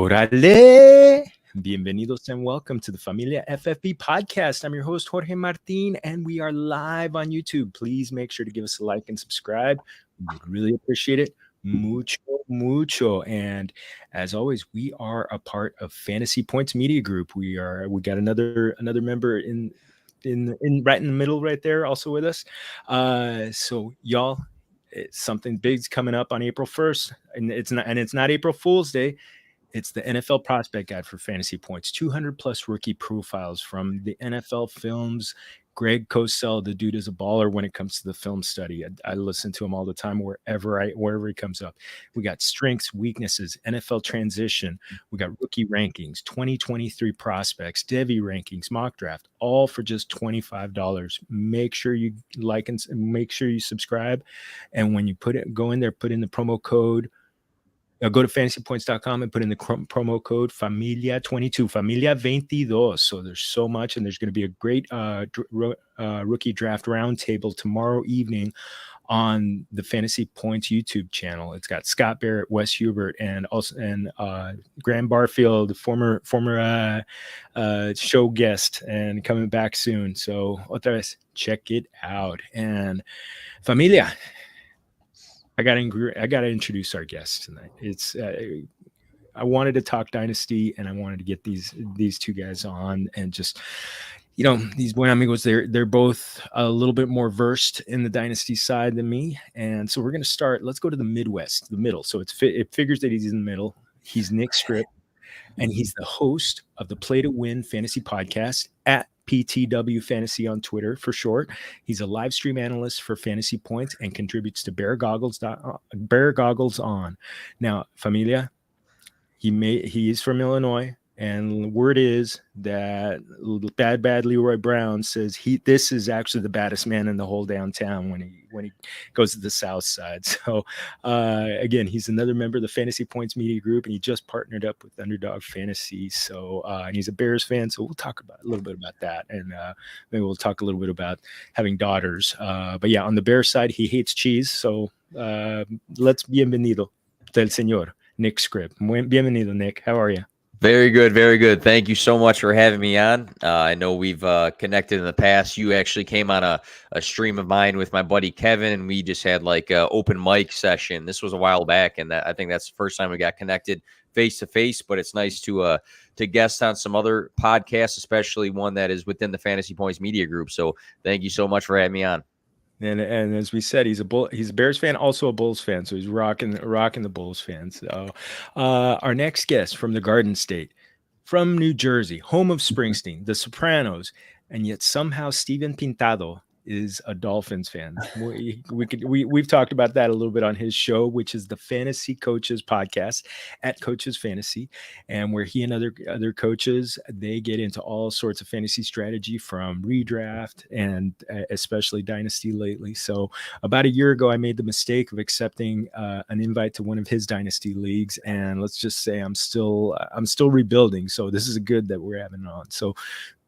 Órale! Bienvenidos and welcome to the Familia FFB podcast. I'm your host, Jorge Martin, and we are live on YouTube. Please make sure to give us a like and subscribe. We would really appreciate it. Mucho. And as always, we are a part of Fantasy Points Media Group. We got another member in right in the middle right there, also with us. So y'all, something big's coming up on April 1st, and it's not April Fool's Day. It's the NFL Prospect Guide for Fantasy Points. 200 plus rookie profiles from the NFL films. Greg Cosell, the dude is a baller when it comes to the film study. I listen to him all the time wherever he comes up. We got strengths, weaknesses, NFL transition. We got rookie rankings, 2023 prospects, Devy rankings, mock draft, all for just $25. Make sure you like and make sure you subscribe. And when you go in there, put in the promo code. Go to fantasypoints.com and put in the promo code Familia22, Familia22. So there's so much, and there's going to be a great rookie draft roundtable tomorrow evening on the Fantasy Points YouTube channel. It's got Scott Barrett, Wes Hubert, and Graham Barfield, former show guest, and coming back soon. So otra vez, check it out. And Familia, I got to introduce our guest tonight. It's I wanted to talk Dynasty, and I wanted to get these two guys on, and just these buen amigos. They're both a little bit more versed in the Dynasty side than me, and so we're gonna start. Let's go to the Midwest, the middle. So it figures that he's in the middle. He's Nick Skrip, and he's the host of the Play to Win Fantasy Podcast at PTW Fantasy on Twitter for short. He's a live stream analyst for Fantasy Points and contributes to Bear Goggles on. Now, Familia, he is from Illinois, and word is that bad Leroy Brown says this is actually the baddest man in the whole downtown when he goes to the south side. So again, he's another member of the Fantasy Points Media Group, and he just partnered up with Underdog Fantasy. So and he's a Bears fan, so we'll talk a little bit about that, and maybe we'll talk a little bit about having daughters. But yeah, on the Bears side, he hates cheese. So let's bienvenido del señor Nick Skrip. Bienvenido, Nick. How are you? Very good. Very good. Thank you so much for having me on. I know we've connected in the past. You actually came on a stream of mine with my buddy Kevin, and we just had like an open mic session. This was a while back, and I think that's the first time we got connected face to face. But it's nice to guest on some other podcasts, especially one that is within the Fantasy Points Media Group. So thank you so much for having me on. And as we said, he's a Bears fan, also a Bulls fan. So he's rocking the Bulls fans. So our next guest from the Garden State, from New Jersey, home of Springsteen, The Sopranos, and yet somehow Steven Pintado is a Dolphins fan. We've talked about that a little bit on his show, which is the Fantasy Coaches Podcast at Coaches Fantasy, and where he and other coaches, they get into all sorts of fantasy strategy, from redraft and especially Dynasty lately. So about a year ago, I made the mistake of accepting an invite to one of his Dynasty leagues, and let's just say I'm still rebuilding. So this is good that we're having it on. So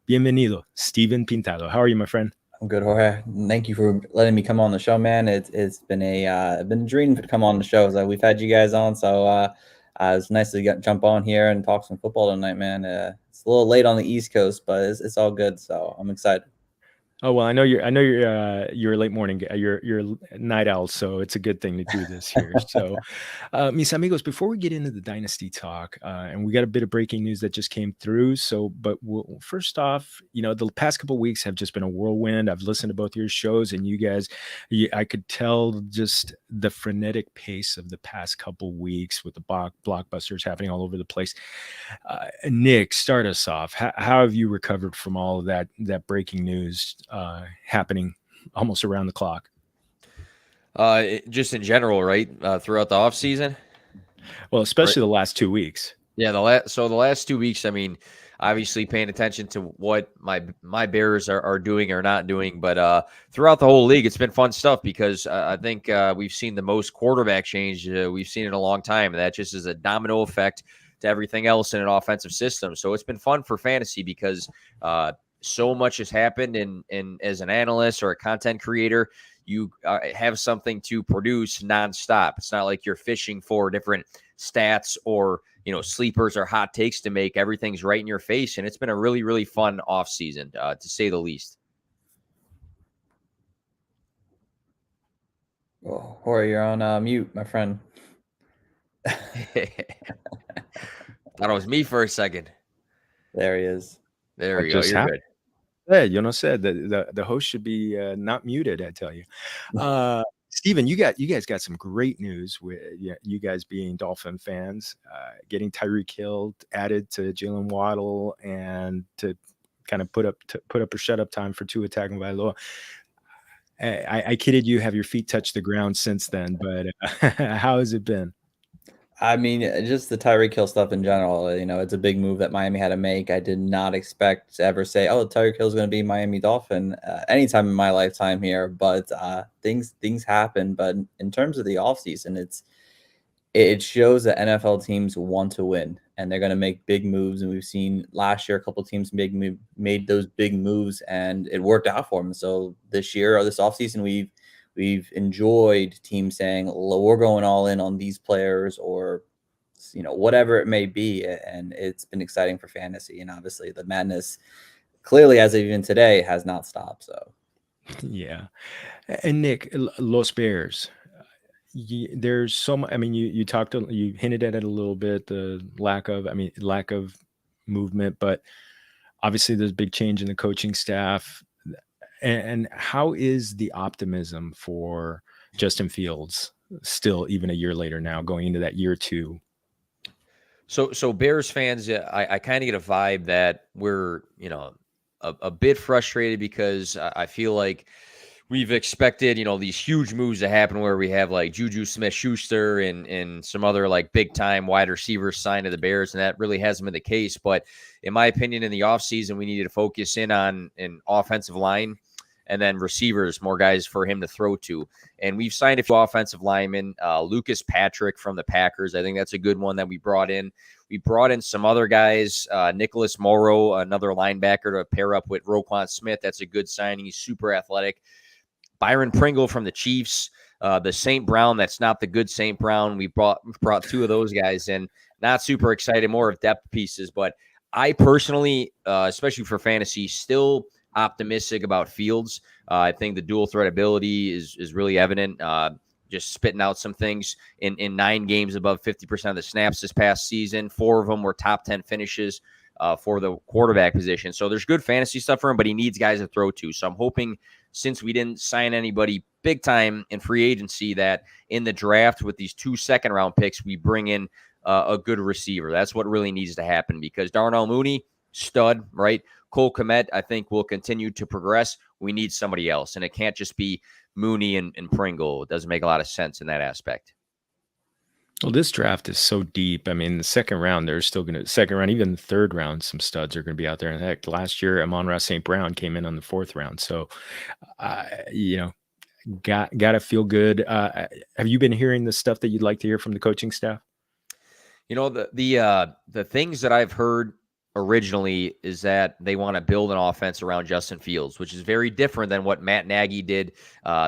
bienvenido, Steven Pintado. How are you, my friend? I'm good, Jorge. Thank you for letting me come on the show, man. It's been a dream to come on the show. So we've had you guys on, so it's nice to jump on here and talk some football tonight, man. It's a little late on the East Coast, but it's all good. So I'm excited. Oh, well, I know you're a late morning, you're a night owl, so it's a good thing to do this here. So, mis amigos, before we get into the Dynasty talk, and we got a bit of breaking news that just came through. So, but first off, the past couple of weeks have just been a whirlwind. I've listened to both your shows, and you guys, I could tell just the frenetic pace of the past couple weeks with the blockbusters happening all over the place. Nick, start us off. How have you recovered from all of that breaking news happening almost around the clock? Just in general, right? Throughout the off season. Well, especially the last 2 weeks. Yeah, the last 2 weeks. I mean, obviously paying attention to what my Bears are doing or not doing, but throughout the whole league, it's been fun stuff because I think we've seen the most quarterback change we've seen in a long time. And that just is a domino effect to everything else in an offensive system. So it's been fun for fantasy because so much has happened, and as an analyst or a content creator, you have something to produce nonstop. It's not like you're fishing for different stats or sleepers or hot takes to make. Everything's right in your face, and it's been a really, really fun offseason, to say the least. Oh, Jorge, you're on mute, my friend. Thought it was me for a second. There he is. There you go. You're good. Yeah, said that the host should be not muted. I tell you, Steven, you guys got some great news with you guys being Dolphin fans, getting Tyreek Hill added to Jalen Waddle and to kind of put up or shut up time for Tua Tagovailoa. I kidded you, have your feet touched the ground since then, but how has it been? I mean, just the Tyreek Hill stuff in general, it's a big move that Miami had to make. I did not expect to ever say, oh, Tyreek Hill is going to be Miami Dolphin anytime in my lifetime here. But things happen. But in terms of the offseason, it shows that NFL teams want to win, and they're going to make big moves. And we've seen last year a couple of teams made those big moves, and it worked out for them. So this year or this offseason, we've enjoyed teams saying, we're going all in on these players, or, whatever it may be. And it's been exciting for fantasy. And obviously the madness clearly, as of even today, has not stopped. So, yeah. And Nick, Los Bears, there's so much. I mean, you hinted at it a little bit, the lack of movement, but obviously there's a big change in the coaching staff. And how is the optimism for Justin Fields still, even a year later now, going into that year 2? So Bears fans, I kind of get a vibe that we're, a bit frustrated because I feel like we've expected, these huge moves to happen where we have like Juju Smith-Schuster and some other like big time wide receivers signed to the Bears. And that really hasn't been the case. But in my opinion, in the offseason, we needed to focus in on an offensive line and then receivers, more guys for him to throw to. And we've signed a few offensive linemen, Lucas Patrick from the Packers. I think that's a good one that we brought in. We brought in some other guys, Nicholas Morrow, another linebacker to pair up with Roquan Smith. That's a good signing. He's super athletic. Byron Pringle from the Chiefs, the St. Brown. That's not the good St. Brown. We brought 2 of those guys in. Not super excited, more of depth pieces. But I personally, especially for fantasy, still optimistic about Fields. I think the dual threat ability is really evident. Just spitting out some things in 9 games above 50% of the snaps this past season. 4 of them were top 10 finishes for the quarterback position. So there's good fantasy stuff for him, but he needs guys to throw to. So I'm hoping, since we didn't sign anybody big time in free agency, that in the draft with these 2 second-round picks, we bring in a good receiver. That's what really needs to happen, because Darnell Mooney, stud, right? Cole Kmet, I think, will continue to progress. We need somebody else, and it can't just be Mooney and Pringle. It doesn't make a lot of sense in that aspect. Well, this draft is so deep. I mean, the second round, they're still going to, even the third round, some studs are going to be out there. In fact, last year, Amon-Ra St. Brown came in on the 4th round. So, got to feel good. Have you been hearing the stuff that you'd like to hear from the coaching staff? The things that I've heard originally is that they want to build an offense around Justin Fields, which is very different than what Matt Nagy did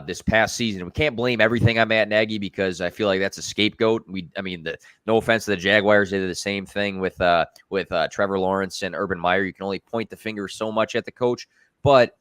this past season. We can't blame everything on Matt Nagy, because I feel like that's a scapegoat. No offense to the Jaguars, they did the same thing with Trevor Lawrence and Urban Meyer. You can only point the finger so much at the coach, but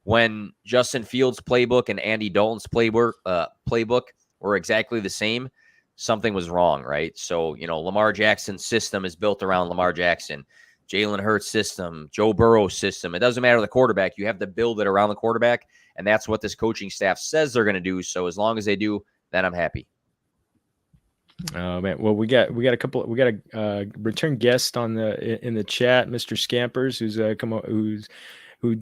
when Justin Fields' playbook and Andy Dalton's playbook were exactly the same, something was wrong, right? So, Lamar Jackson's system is built around Lamar Jackson. Jalen Hurts' system, Joe Burrow's system. It doesn't matter the quarterback. You have to build it around the quarterback, and that's what this coaching staff says they're going to do. So as long as they do, then I'm happy. Oh man, well we got a return guest in the chat, Mr. Scampers, who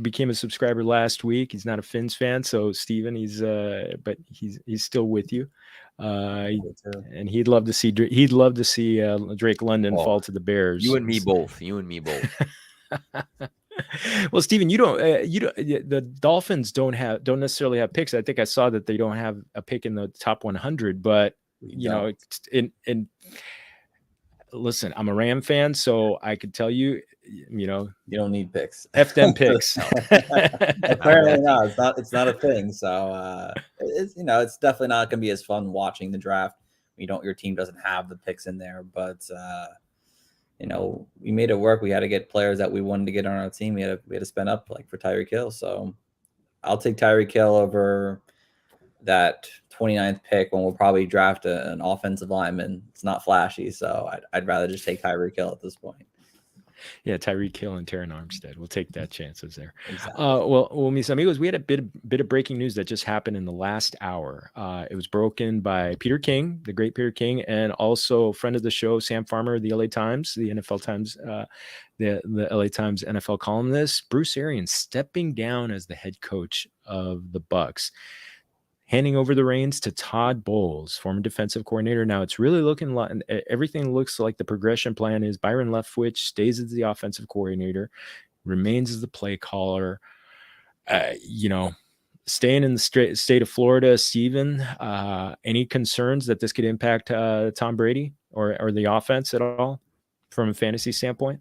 became a subscriber last week. He's not a Fins fan, so Steven, but he's still with you. And he'd love to see Drake London fall to the Bears. You and me both. Well, Steven, the Dolphins don't necessarily have picks. I think I saw that they don't have a pick in the top 100, but listen, I'm a Ram fan, so I could tell you, you don't need picks. F them picks. Apparently not. It's not a thing. So it's definitely not going to be as fun watching the draft your team doesn't have the picks in there, but we made it work. We had to get players that we wanted to get on our team. We had to spend up like for Tyreek Hill. So I'll take Tyreek Hill over that 29th pick when we'll probably draft an offensive lineman. It's not flashy, so I'd rather just take Tyreek Hill at this point. Yeah, Tyreek Hill and Terran Armstead. We'll take that chances there. Exactly. Well, mis amigos, we had a bit of breaking news that just happened in the last hour. It was broken by Peter King, the great Peter King, and also a friend of the show, Sam Farmer, the LA Times, the NFL Times, the LA Times NFL columnist, Bruce Arians stepping down as the head coach of the Bucs, handing over the reins to Todd Bowles, former defensive coordinator. Now it's really looking like everything looks like the progression plan is Byron Leftwich stays as the offensive coordinator, remains as the play caller. Staying in the state of Florida, Steven, any concerns that this could impact Tom Brady or the offense at all from a fantasy standpoint?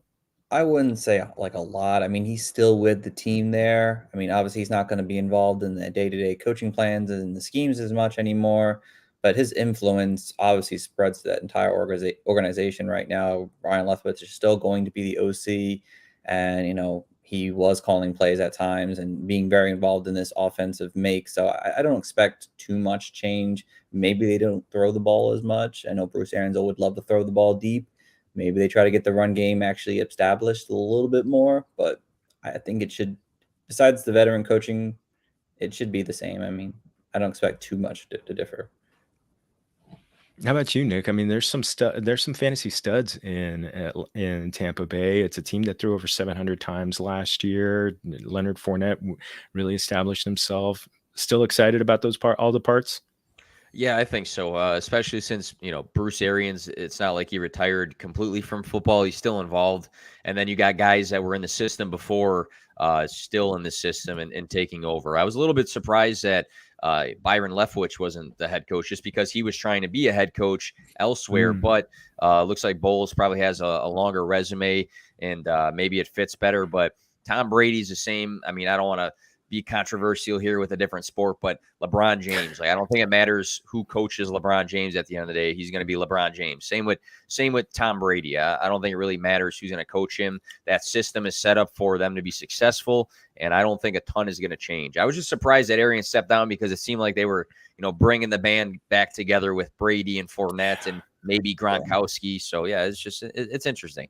I wouldn't say like a lot. I mean, he's still with the team there. I mean, obviously he's not going to be involved in the day-to-day coaching plans and the schemes as much anymore, but his influence obviously spreads to that entire organization right now. Brian Leftwich is still going to be the OC, and, he was calling plays at times and being very involved in this offensive make. So I don't expect too much change. Maybe they don't throw the ball as much. I know Bruce Arians would love to throw the ball deep. Maybe they try to get the run game actually established a little bit more, but I think it should, besides the veteran coaching, it should be the same. I mean, I don't expect too much to differ. How about you, Nick? I mean, there's some fantasy studs in Tampa Bay. It's a team that threw over 700 times last year. Leonard Fournette really established himself. Still excited about all the parts? Yeah, I think so. Especially since, Bruce Arians, it's not like he retired completely from football. He's still involved. And then you got guys that were in the system before, still in the system and taking over. I was a little bit surprised that Byron Leftwich wasn't the head coach just because he was trying to be a head coach elsewhere. But looks like Bowles probably has a longer resume and maybe it fits better. But Tom Brady's the same. I mean, I don't want to be controversial here with a different sport, but LeBron James, I don't think it matters who coaches LeBron James at the end of the day. He's going to be LeBron James. Same with Tom Brady. I don't think it really matters who's going to coach him. That system is set up for them to be successful, and I don't think a ton is going to change. I was just surprised that Arians stepped down because it seemed like they were, bringing the band back together with Brady and Fournette and maybe Gronkowski. So yeah, it's interesting.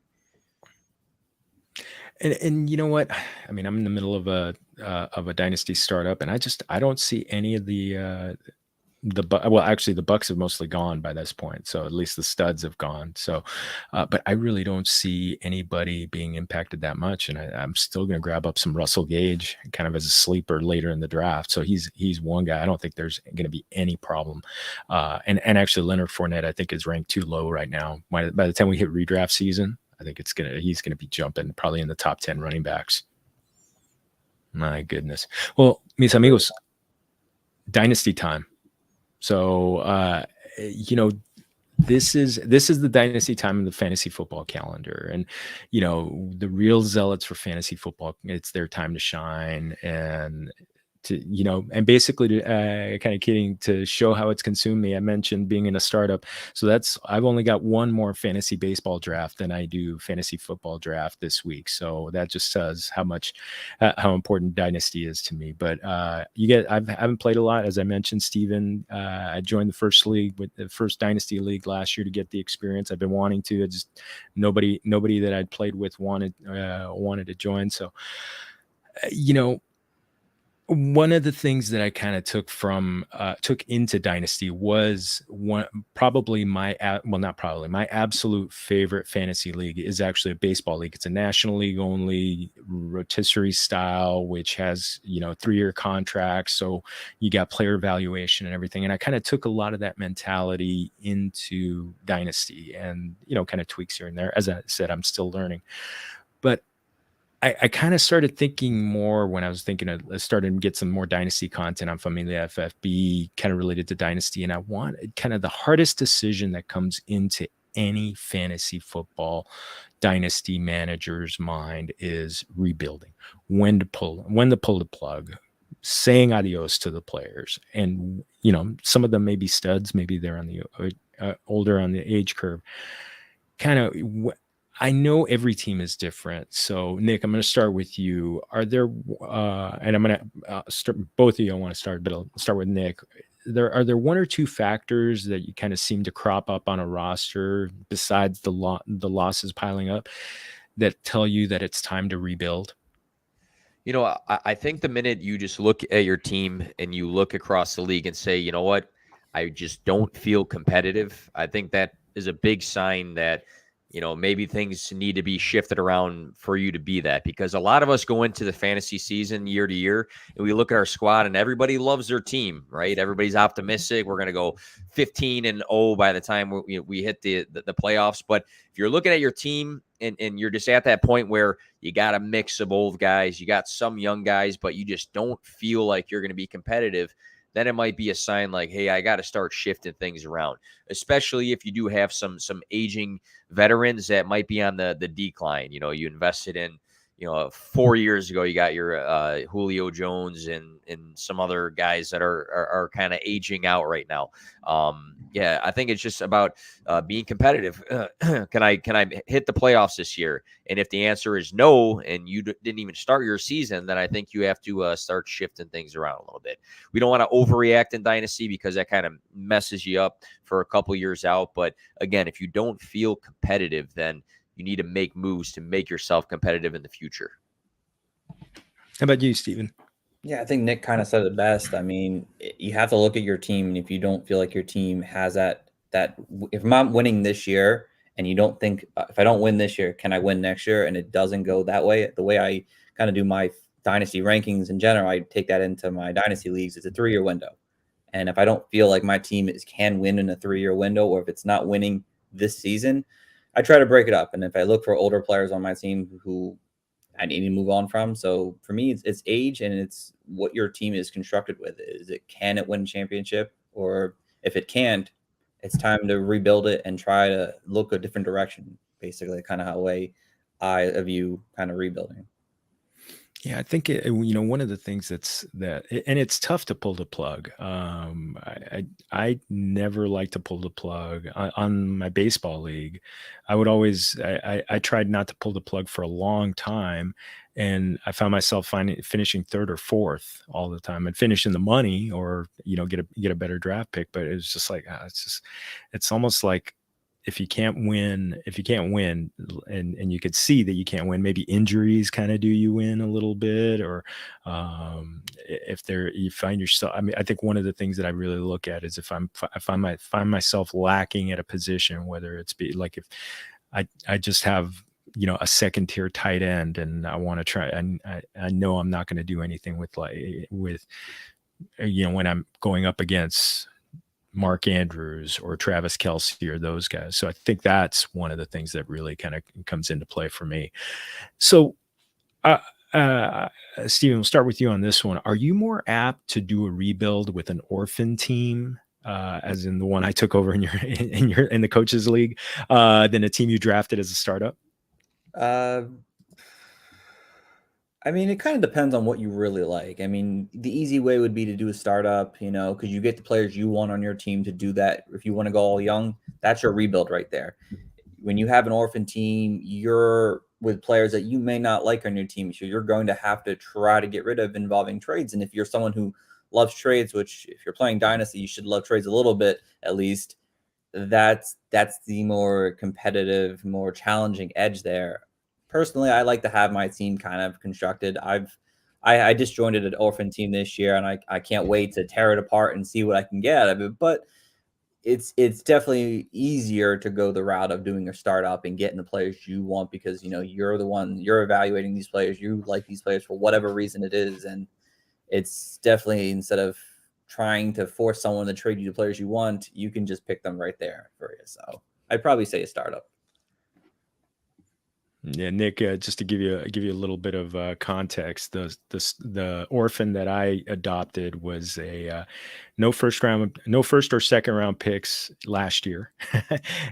And you know what? I mean, I'm in the middle of a dynasty startup, and I don't see any of the actually the Bucks have mostly gone by this point, so at least the studs have gone. So, but I really don't see anybody being impacted that much, and I'm still going to grab up some Russell Gage kind of as a sleeper later in the draft. So he's one guy. I don't think there's going to be any problem. And actually Leonard Fournette I think is ranked too low right now. By the time we hit redraft season, I think he's gonna be jumping probably in the top 10 running backs. My goodness. Well, mis amigos, dynasty time. So this is the dynasty time of the fantasy football calendar, and the real zealots for fantasy football, it's their time to shine and and basically to kind of kidding to show how it's consumed me. I mentioned being in a startup. So I've only got one more fantasy baseball draft than I do fantasy football draft this week. So that just says how important dynasty is to me. But I haven't played a lot. As I mentioned, Steven, I joined the first dynasty league last year to get the experience. I've been wanting to, nobody that I'd played with wanted to join. So, one of the things that I kind of took into Dynasty was my absolute favorite fantasy league is actually a baseball league. It's a national league only, rotisserie style, which has 3-year contracts, so you got player evaluation and everything. And I kind of took a lot of that mentality into Dynasty, and kind of tweaks here and there. As I said, I'm still learning, but I kind of started thinking more when I was thinking of starting to get some more Dynasty content on Familia FFB, kind of related to Dynasty. And I wanted kind of the hardest decision that comes into any fantasy football Dynasty manager's mind is rebuilding, when to pull the plug, saying adios to the players. And, some of them may be studs, maybe they're on the older on the age curve. Kind of, I know every team is different. So Nick, I'm going to start with you. Are there, and I'm going to start, both of you I want to start, but I'll start with Nick. Are there one or two factors that you kind of seem to crop up on a roster besides the losses piling up that tell you that it's time to rebuild? You know, I think the minute you just look at your team and you look across the league and say, you know what, I just don't feel competitive, I think that is a big sign that, you know, maybe things need to be shifted around for you to be that, because a lot of us go into the fantasy season year to year and we look at our squad and everybody loves their team, right? Everybody's optimistic. We're going to go 15-0 by the time we hit the playoffs. But if you're looking at your team and you're just at that point where you got a mix of old guys, you got some young guys, but you just don't feel like you're going to be competitive, then it might be a sign like, hey, I got to start shifting things around, especially if you do have some aging veterans that might be on the decline. You know, you invested in, 4 years ago, you got your Julio Jones and some other guys that are kind of aging out right now. Yeah, I think it's just about being competitive. Can I hit the playoffs this year? And if the answer is no, and you didn't even start your season, then I think you have to start shifting things around a little bit. We don't want to overreact in Dynasty because that kind of messes you up for a couple years out. But again, if you don't feel competitive, then you need to make moves to make yourself competitive in the future. How about you, Steven? Yeah, I think Nick kind of said it best. I mean, you have to look at your team, and if you don't feel like your team has that if I'm not winning this year, and you don't think if I don't win this year, can I win next year? And it doesn't go that way. The way I kind of do my dynasty rankings in general, I take that into my dynasty leagues. It's a 3-year window, and if I don't feel like my team can win in a 3-year window, or if it's not winning this season, I try to break it up. And if I look for older players on my team who I need to move on from. So for me, it's age, and it's what your team is constructed with. Can it win a championship? Or if it can't, it's time to rebuild it and try to look a different direction, basically, kind of how way I view kind of rebuilding. Yeah, I think one of the things and it's tough to pull the plug. I never like to pull the plug on my baseball league. I tried not to pull the plug for a long time, and I found myself finishing third or fourth all the time and finishing the money, or get a better draft pick. But it was just like it's almost like, if you can't win, and you could see that you can't win, maybe injuries kind of do you win a little bit, or you find yourself. I mean, I think one of the things that I really look at is if I find myself lacking at a position, whether it's if I just have a second tier tight end, and I want to try, and I know I'm not going to do anything with when I'm going up against Mark Andrews or Travis Kelce or those guys. So I think that's one of the things that really kind of comes into play for me. So, Steven, we'll start with you on this one. Are you more apt to do a rebuild with an orphan team, as in the one I took over in the coaches league, than a team you drafted as a startup? I mean, it kind of depends on what you really like. I mean, the easy way would be to do a startup, because you get the players you want on your team to do that. If you want to go all young, that's your rebuild right there. When you have an orphan team, you're with players that you may not like on your team. So you're going to have to try to get rid of involving trades. And if you're someone who loves trades, which if you're playing Dynasty, you should love trades a little bit, at least, that's the more competitive, more challenging edge there. Personally, I like to have my team kind of constructed. I just joined an orphan team this year, and I can't wait to tear it apart and see what I can get out of it. But it's definitely easier to go the route of doing a startup and getting the players you want, because you're evaluating these players. You like these players for whatever reason it is, and it's definitely, instead of trying to force someone to trade you the players you want, you can just pick them right there for you. So I'd probably say a startup. Yeah, Nick, just to give you a little bit of context, the orphan that I adopted was a no first or second round picks last year,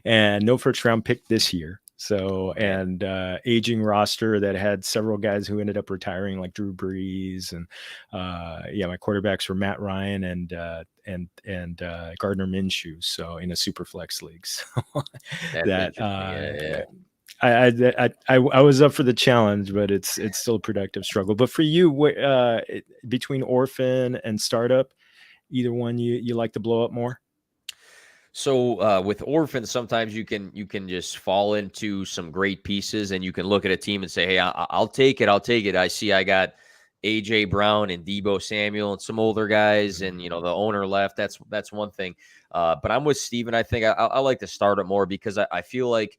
and no first round pick this year. So, and aging roster that had several guys who ended up retiring, like Drew Brees, and my quarterbacks were Matt Ryan and Gardner Minshew. So in a super flex league, so that I was up for the challenge, but it's still a productive struggle. But for you, between orphan and startup, either one you like to blow up more? So with orphans, sometimes you can just fall into some great pieces, and you can look at a team and say, "Hey, I'll take it. I'll take it." I see I got AJ Brown and Deebo Samuel and some older guys, and the owner left. That's one thing. But I'm with Steven. I think I like to start it more because I feel like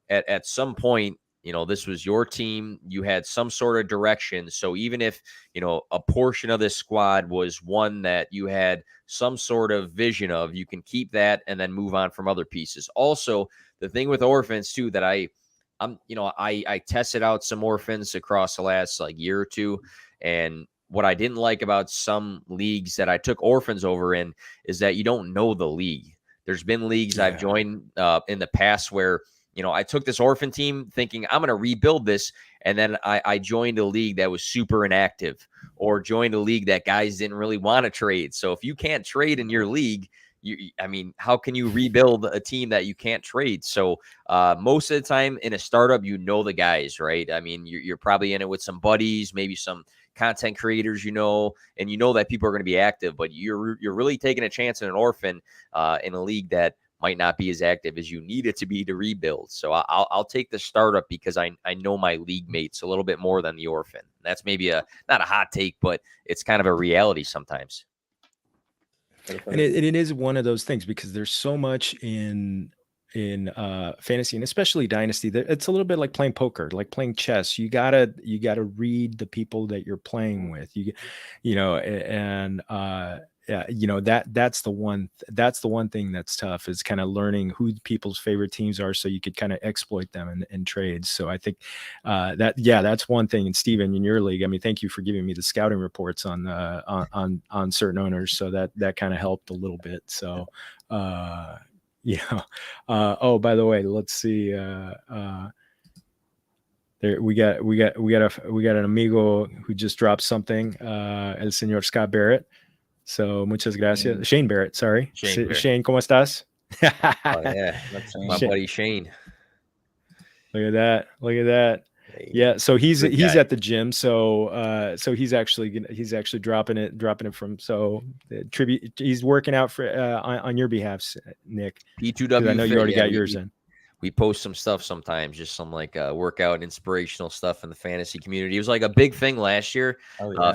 at some point, this was your team. You had some sort of direction. So even if, a portion of this squad was one that you had some sort of vision of, you can keep that and then move on from other pieces. Also, the thing with orphans too, that I tested out some orphans across the last year or two. And what I didn't like about some leagues that I took orphans over in is that you don't know the league. There's been leagues I've joined in the past where, I took this orphan team thinking I'm going to rebuild this. And then I joined a league that was super inactive, or joined a league that guys didn't really want to trade. So if you can't trade in your league, how can you rebuild a team that you can't trade? So most of the time in a startup, the guys, right? I mean, you're probably in it with some buddies, maybe some content creators, and that people are going to be active, but you're really taking a chance in an orphan in a league that might not be as active as you need it to be to rebuild. So I'll take the startup because I know my league mates a little bit more than the orphan. That's maybe not a hot take, but it's kind of a reality sometimes. And it is one of those things because there's so much in fantasy, and especially Dynasty, that it's a little bit like playing poker, like playing chess. You gotta read the people that you're playing with. That's the one thing that's tough, is kind of learning who people's favorite teams are, so you could kind of exploit them in trades. So I think that's one thing. And Steven, in your league, I mean, thank you for giving me the scouting reports on certain owners, so that kind of helped a little bit. So oh, by the way, let's see, there we got an amigo who just dropped something, el señor Scott Barrett. So muchas gracias. Shane Barrett, sorry. Shane, ¿cómo estás? Oh, yeah, that's my buddy Shane. Look at that. Yeah, so he's at the gym. So he's actually dropping it from. So tribute. He's working out for on your behalf, Nick. P2W. I know you already got yours in. We post some stuff sometimes, just some workout and inspirational stuff in the fantasy community. It was a big thing last year,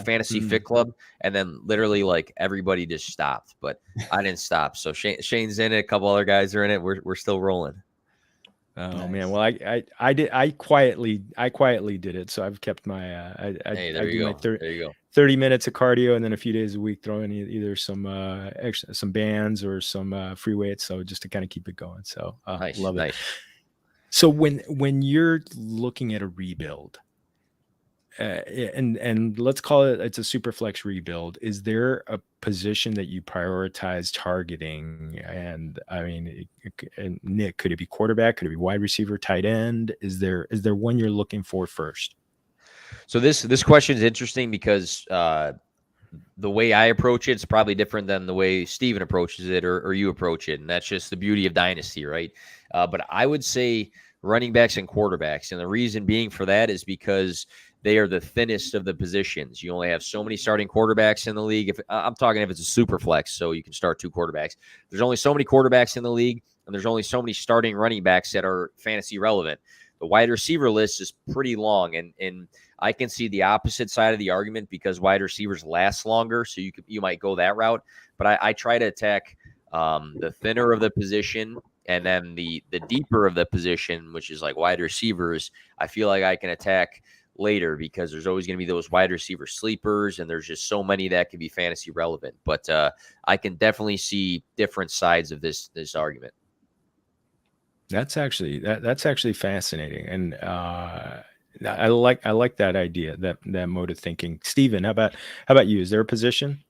Fantasy Fit Club, and then literally everybody just stopped, but I didn't stop. So Shane's in it, a couple other guys are in it. We're still rolling. Oh, nice. Man, well, I quietly did it, so I've kept my there you go. 30 minutes of cardio, and then a few days a week throw in either some bands or some free weights, so just to kind of keep it going. So nice, love it. Nice. So when you're looking at a rebuild, and let's call it's a super flex rebuild, is there a position that you prioritize targeting? And I mean, Nick, could it be quarterback? Could it be wide receiver, tight end? Is there one you're looking for first? So this question is interesting because the way I approach it's probably different than the way Steven approaches it or you approach it, and that's just the beauty of Dynasty, right? But I would say running backs and quarterbacks, and the reason being for that is because they are the thinnest of the positions. You only have so many starting quarterbacks in the league. If it's a super flex, so you can start two quarterbacks. There's only so many quarterbacks in the league, and there's only so many starting running backs that are fantasy relevant. The wide receiver list is pretty long, and I can see the opposite side of the argument because wide receivers last longer, so you might go that route. But I try to attack the thinner of the position, and then the deeper of the position, which is wide receivers. I feel like I can attack later because there's always going to be those wide receiver sleepers, and there's just so many that can be fantasy relevant. But I can definitely see different sides of this argument. That's actually fascinating, and I like that idea, that mode of thinking. Steven, how about you? Is there a position?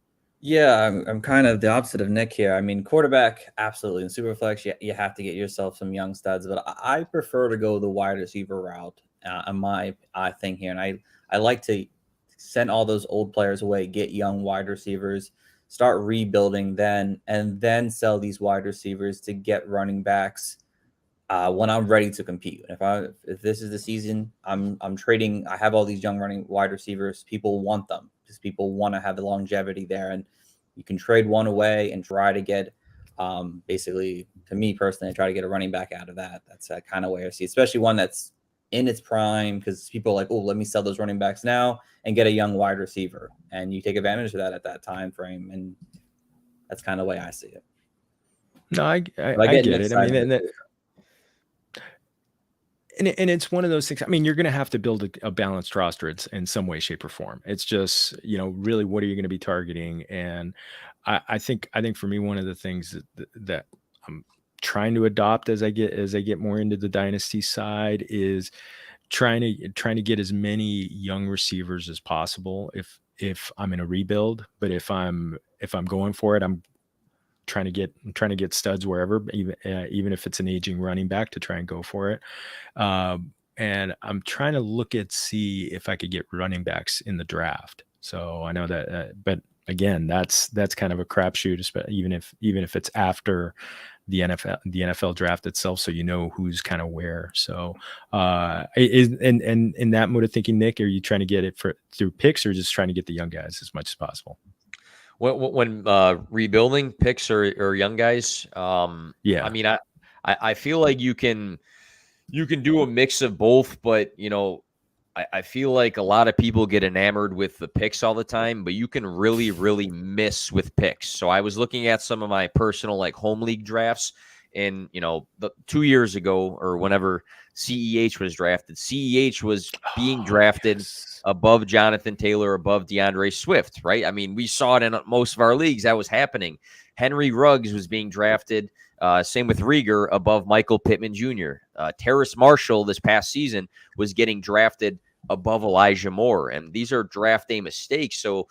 Yeah, I'm kind of the opposite of Nick here. I mean, quarterback, absolutely. In Superflex, you have to get yourself some young studs, but I prefer to go the wide receiver route on my thing here. And I like to send all those old players away, get young wide receivers, start rebuilding then, and then sell these wide receivers to get running backs when I'm ready to compete. If this is the season, I'm trading. I have all these young running wide receivers. People want them because people want to have the longevity there, and you can trade one away and try to get, basically, to me personally, I try to get a running back out of that. That's kind of way I see, especially one that's in its prime, because people are like, oh, let me sell those running backs now and get a young wide receiver, and you take advantage of that at that time frame, and that's kind of the way I see it. No, I get it. I mean, and it's one of those things. I mean, you're going to have to build a balanced roster in some way, shape, or form. It's just, really, what are you going to be targeting? And I think for me, one of the things that I'm trying to adopt as I get more into the dynasty side is trying to get as many young receivers as possible. If I'm in a rebuild, but if I'm going for it, I'm trying to get studs wherever, even if it's an aging running back, to try and go for it. And I'm trying to see if I could get running backs in the draft. So I know that, but again, that's kind of a crapshoot, even if it's after the NFL draft itself, so who's kind of where. So in that mode of thinking, Nick, are you trying to get it through picks, or just trying to get the young guys as much as possible? When rebuilding picks or young guys, yeah. I mean, I feel like you can do a mix of both, but I feel like a lot of people get enamored with the picks all the time, but you can really, really miss with picks. So I was looking at some of my personal home league drafts, and the 2 years ago or whenever CEH was drafted, CEH was being drafted above Jonathan Taylor, above DeAndre Swift, right? I mean, we saw it in most of our leagues. That was happening. Henry Ruggs was being drafted, same with Rieger, above Michael Pittman Jr. Terrace Marshall this past season was getting drafted above Elijah Moore. And these are draft day mistakes. So,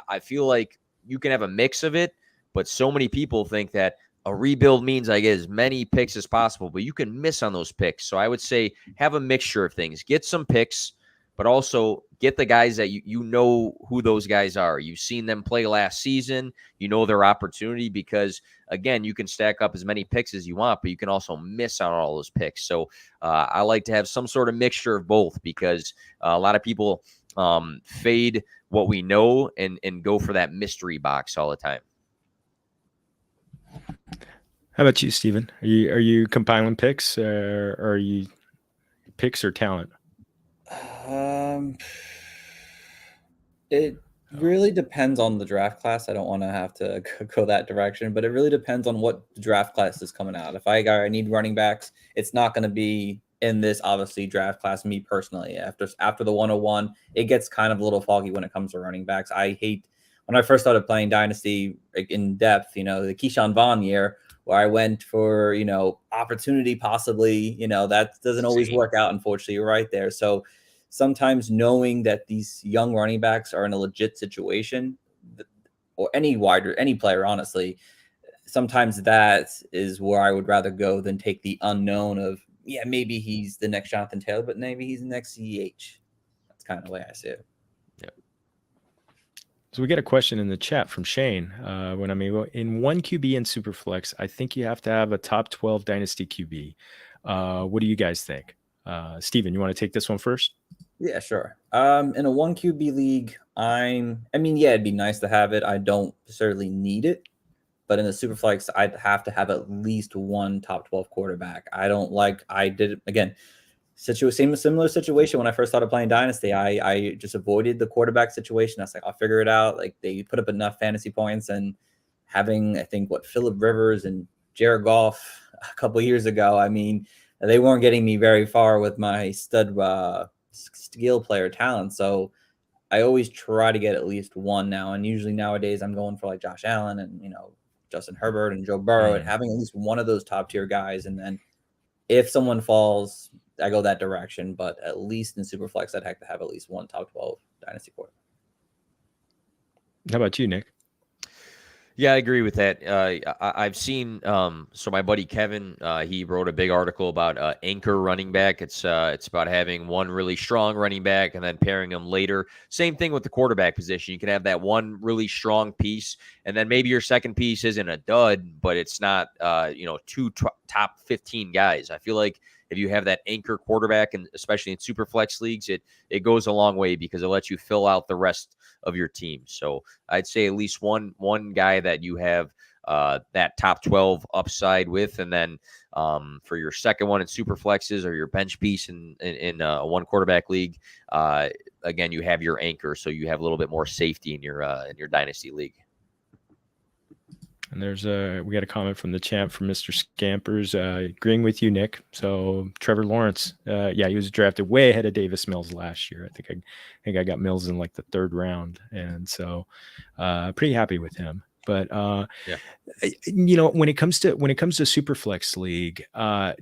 I feel like you can have a mix of it, but so many people think that a rebuild means I get as many picks as possible, but you can miss on those picks. So I would say have a mixture of things. Get some picks, but also get the guys that you know who those guys are. You've seen them play last season. You know their opportunity, because, again, you can stack up as many picks as you want, but you can also miss on all those picks. So I like to have some sort of mixture of both, because a lot of people fade what we know and go for that mystery box all the time. How about you, Steven? Are you compiling picks, or are you picks or talent? It really depends on the draft class. I don't want to have to go that direction, but it really depends on what draft class is coming out. If I need running backs, it's not going to be in this, obviously, draft class. Me personally, after the 101, it gets kind of a little foggy when it comes to running backs. I hate when I first started playing Dynasty in depth, the Keyshawn Vaughn year, where I went for, opportunity possibly, that doesn't always work out. Unfortunately, you're right there. So sometimes knowing that these young running backs are in a legit situation, or any player, honestly, sometimes that is where I would rather go than take the unknown of, maybe he's the next Jonathan Taylor, but maybe he's the next CEH. That's kind of the way I see it. So we get a question in the chat from Shane. In one QB in Superflex, I think you have to have a top 12 Dynasty QB. What do you guys think? Steven, you want to take this one first? Yeah, sure. In a one QB league, it'd be nice to have it. I don't necessarily need it, but in the Superflex, I'd have to have at least one top 12 quarterback. I did it again. Similar situation when I first started playing Dynasty. I just avoided the quarterback situation. I was like, I'll figure it out. Like, they put up enough fantasy points, and having, I think, Phillip Rivers and Jared Goff a couple years ago, I mean, they weren't getting me very far with my stud skill player talent. So I always try to get at least one now. And usually nowadays I'm going for Josh Allen and, Justin Herbert and Joe Burrow, and having at least one of those top tier guys. And then if someone falls, I go that direction. But at least in Superflex, I'd have to have at least one top 12 Dynasty quarterback. How about you, Nick? Yeah, I agree with that. I've seen so my buddy Kevin, he wrote a big article about anchor running back. It's about having one really strong running back and then pairing them later. Same thing with the quarterback position. You can have that one really strong piece, and then maybe your second piece isn't a dud, but it's not two top 15 guys. I feel like if you have that anchor quarterback, and especially in super flex leagues, it goes a long way because it lets you fill out the rest of your team. So I'd say at least one guy that you have that top 12 upside with, and then for your second one in super flexes or your bench piece in a one quarterback league, again you have your anchor, so you have a little bit more safety in your dynasty league. And we got a comment from the champ from Mr. Scampers, agreeing with you, Nick. So Trevor Lawrence, he was drafted way ahead of Davis Mills last year. I think I got Mills in like the 3rd round, and so pretty happy with him. But when it comes to Superflex League,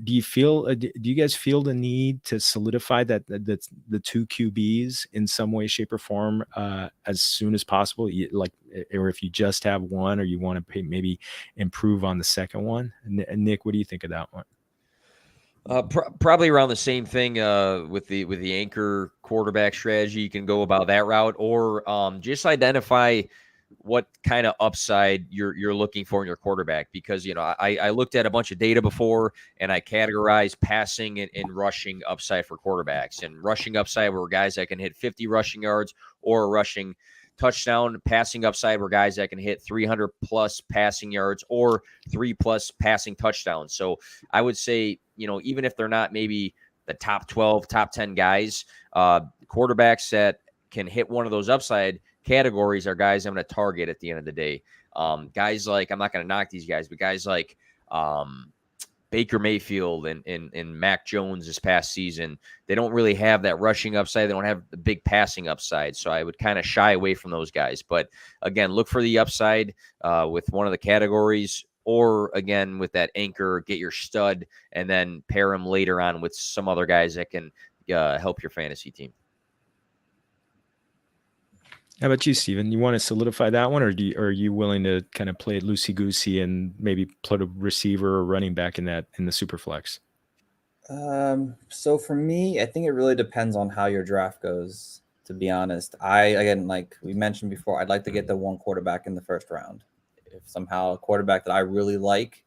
do you guys feel the need to solidify that the 2 QBs in some way, shape, or form as soon as possible? Or if you just have one, or you want to maybe improve on the second one? Nick, what do you think of that one? Probably around the same thing with the anchor quarterback strategy. You can go about that route, or just identify what kind of upside you're looking for in your quarterback, because I looked at a bunch of data before, and I categorized passing and rushing upside for quarterbacks. And rushing upside were guys that can hit 50 rushing yards or a rushing touchdown. Passing upside were guys that can hit 300 plus passing yards or 3+ passing touchdowns. So I would say, even if they're not maybe the top 12, top 10 guys, quarterbacks that can hit one of those upside categories are guys I'm going to target at the end of the day. Guys like, I'm not going to knock these guys, but guys like Baker Mayfield and Mac Jones this past season, they don't really have that rushing upside. They don't have the big passing upside. So I would kind of shy away from those guys. But again, look for the upside with one of the categories, or again, with that anchor, get your stud and then pair him later on with some other guys that can help your fantasy team. How about you, Steven? You want to solidify that one, or are you willing to kind of play it loosey-goosey and maybe put a receiver or running back in the super flex? So for me, I think it really depends on how your draft goes, to be honest. Again, like we mentioned before, I'd like to get the one quarterback in the 1st round. If somehow a quarterback that I really like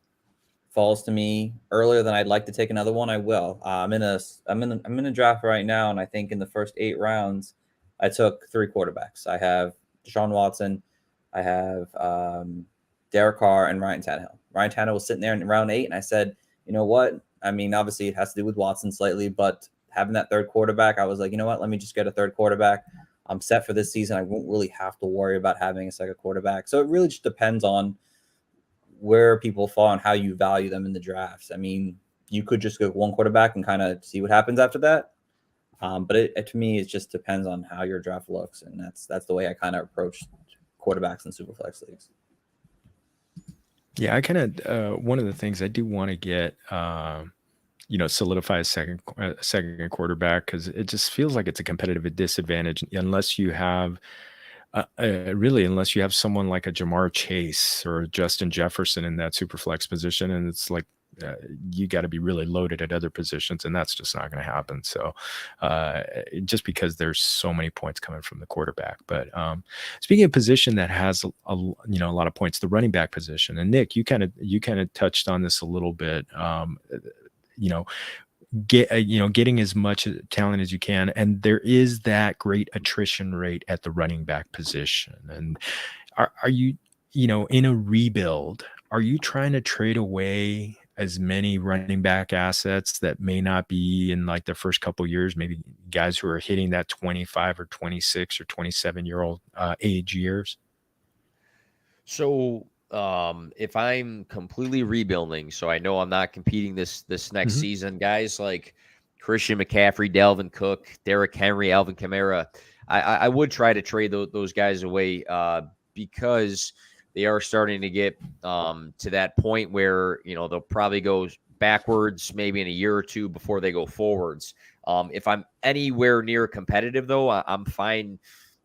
falls to me earlier than I'd like to take another one, I will. I'm in a draft right now, and I think in the first 8 rounds, I took 3 quarterbacks. I have Deshaun Watson, I have Derek Carr, and Ryan Tannehill. Ryan Tannehill was sitting there in round 8, and I said, you know what? I mean, obviously it has to do with Watson slightly, but having that 3rd quarterback, I was like, you know what? Let me just get a 3rd quarterback. I'm set for this season. I won't really have to worry about having a 2nd quarterback. So it really just depends on where people fall and how you value them in the drafts. I mean, you could just go 1 quarterback and kind of see what happens after that. But to me, it just depends on how your draft looks, and that's the way I kind of approach quarterbacks in superflex leagues. Yeah, I kind of one of the things I do want to get, solidify a second quarterback, because it just feels like it's a competitive disadvantage unless you have someone like a Jamar Chase or Justin Jefferson in that superflex position, and it's like you got to be really loaded at other positions, and that's just not going to happen. So just because there's so many points coming from the quarterback. But speaking of position that has a lot of points, the running back position, and Nick, you kind of touched on this a little bit. Getting as much talent as you can, and there is that great attrition rate at the running back position. And are you in a rebuild, are you trying to trade away as many running back assets that may not be in like their first couple of years, maybe guys who are hitting that 25 or 26 or 27-year-old age years? So if I'm completely rebuilding, so I know I'm not competing this next season, guys like Christian McCaffrey, Dalvin Cook, Derrick Henry, Alvin Kamara, I would try to trade those guys away because they are starting to get to that point where, they'll probably go backwards maybe in a year or two before they go forwards. If I'm anywhere near competitive, though, I'm fine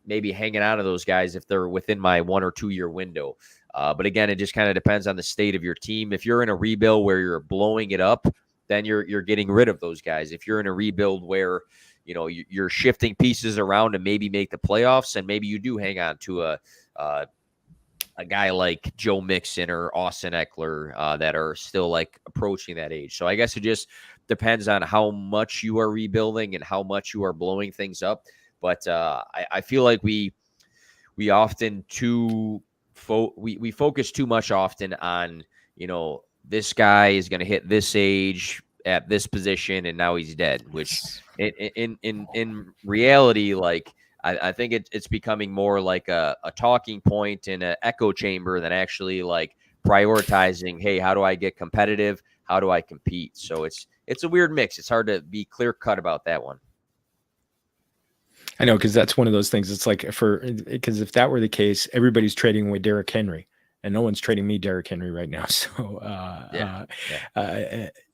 maybe hanging out of those guys if they're within my 1 or 2 year window. But again, it just kind of depends on the state of your team. If you're in a rebuild where you're blowing it up, then you're getting rid of those guys. If you're in a rebuild where you're shifting pieces around to maybe make the playoffs, and maybe you do hang on to a guy like Joe Mixon or Austin Eckler that are still like approaching that age. So I guess it just depends on how much you are rebuilding and how much you are blowing things up. But I feel like we often we focus too much often on, this guy is going to hit this age at this position and now he's dead, which in reality, like, I think it's becoming more like a talking point in an echo chamber than actually like prioritizing, hey, how do I get competitive? How do I compete? So it's a weird mix. It's hard to be clear cut about that one. I know, because that's one of those things. It's like because if that were the case, everybody's trading with Derrick Henry, and no one's trading me Derrick Henry right now. So,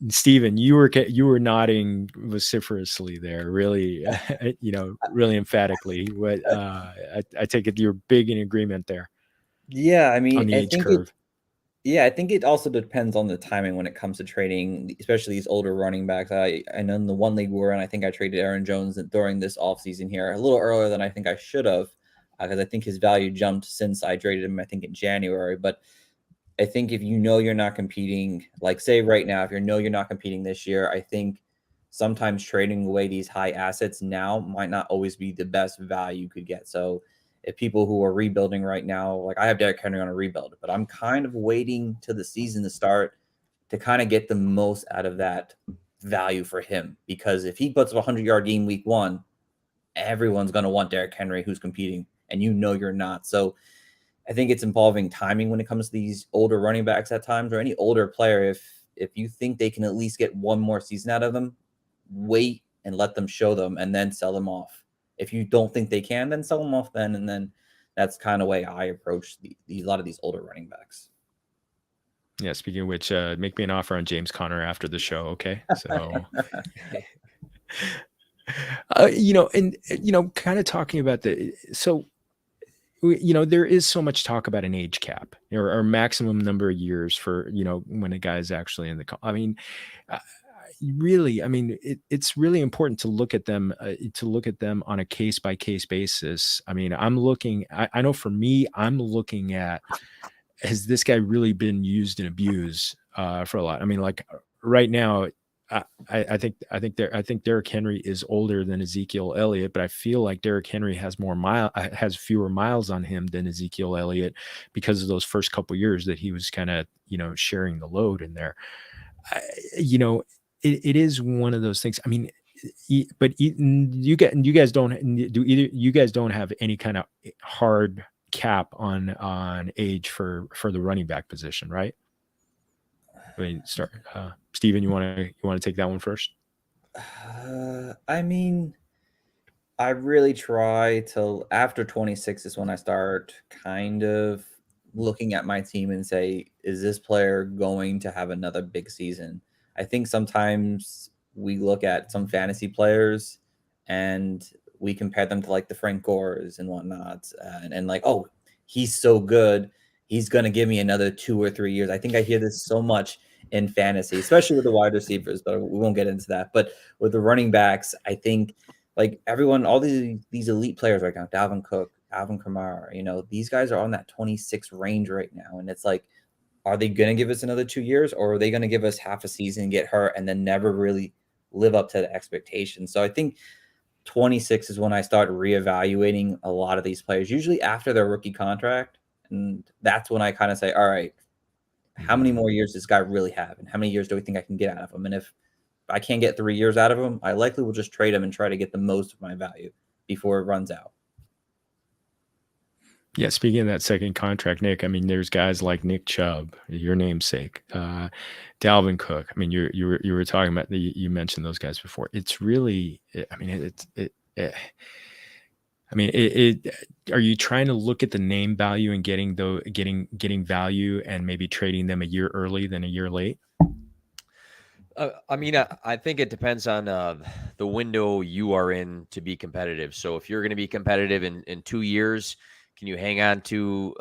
Steven, you were nodding vociferously there, really, really emphatically. What I take it you're big in agreement there. Yeah, I mean, on the age curve. I think it also depends on the timing when it comes to trading, especially these older running backs. I know in the one league we're in, I think I traded Aaron Jones during this offseason here a little earlier than I think I should have, because I think his value jumped since I traded him, I think, in January. But I think if you're not competing, like say right now, if you're not competing this year, I think sometimes trading away these high assets now might not always be the best value you could get. So if people who are rebuilding right now, like I have Derrick Henry on a rebuild, but I'm kind of waiting till the season to start to kind of get the most out of that value for him. Because if he puts up a 100-yard game week 1, everyone's going to want Derrick Henry who's competing, and you're not. So I think it's involving timing when it comes to these older running backs at times, or any older player. If you think they can at least get one more season out of them, wait and let them show them and then sell them off. If you don't think they can, then sell them off then. And then that's kind of way I approach a lot of these older running backs. Yeah. Speaking of which, make me an offer on James Conner after the show. Okay. So, kind of talking about there is so much talk about an age cap or maximum number of years for, when a guy is actually in the, it's really important to look at them on a case by case basis. I mean, I know for me, I'm looking at, has this guy really been used and abused for a lot? I mean, like right now, I think Derrick Henry is older than Ezekiel Elliott, but I feel like Derrick Henry has has fewer miles on him than Ezekiel Elliott because of those first couple of years that he was kind of, sharing the load in there. It is one of those things. I mean, but you guys don't have any kind of hard cap on age for the running back position, right? I mean, start. Steven, you want to take that one first? I mean, I really try till after 26 is when I start kind of looking at my team and say, is this player going to have another big season? I think sometimes we look at some fantasy players and we compare them to like the Frank Gores and whatnot, and like, oh, he's so good, he's going to give me another 2 or 3 years. I think I hear this so much in fantasy, especially with the wide receivers, but we won't get into that. But with the running backs, I think like everyone, all these elite players right now, Dalvin Cook, Alvin Kamara, these guys are on that 26 range right now. And it's like, are they going to give us another 2 years, or are they going to give us half a season and get hurt and then never really live up to the expectations? So I think 26 is when I start reevaluating a lot of these players, usually after their rookie contract. And that's when I kind of say, all right, how many more years does this guy really have? And how many years do we think I can get out of him? And if I can't get 3 years out of him, I likely will just trade him and try to get the most of my value before it runs out. Yeah, speaking of that second contract, Nick, I mean, there's guys like Nick Chubb, your namesake, Dalvin Cook. I mean, you were talking about you mentioned those guys before. It's really, I mean, are you trying to look at the name value and getting value and maybe trading them a year early than a year late? I think it depends on the window you are in to be competitive. So if you're going to be competitive in 2 years, can you hang on to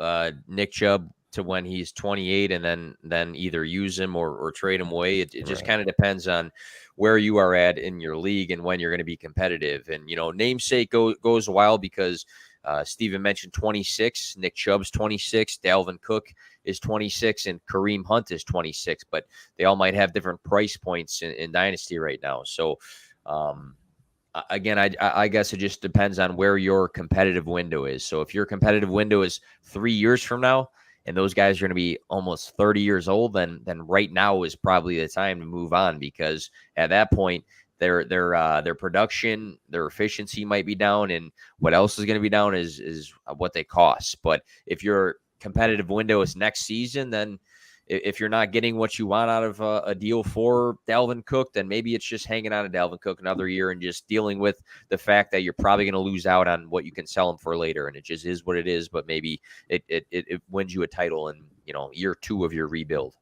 Nick Chubb to when he's 28 and then either use him or trade him away. It just kind of depends on where you are at in your league and when you're going to be competitive. And, namesake goes a while because Steven mentioned 26, Nick Chubb's 26, Dalvin Cook is 26, and Kareem Hunt is 26, but they all might have different price points in Dynasty right now. So, again, I guess it just depends on where your competitive window is. So if your competitive window is 3 years from now, and those guys are going to be almost 30 years old, then right now is probably the time to move on, because at that point their production, their efficiency might be down, and what else is going to be down is what they cost. But if your competitive window is next season, then if you're not getting what you want out of a deal for Dalvin Cook, then maybe it's just hanging on to Dalvin Cook another year and just dealing with the fact that you're probably going to lose out on what you can sell him for later. And it just is what it is. But maybe it wins you a title in, year 2 of your rebuild.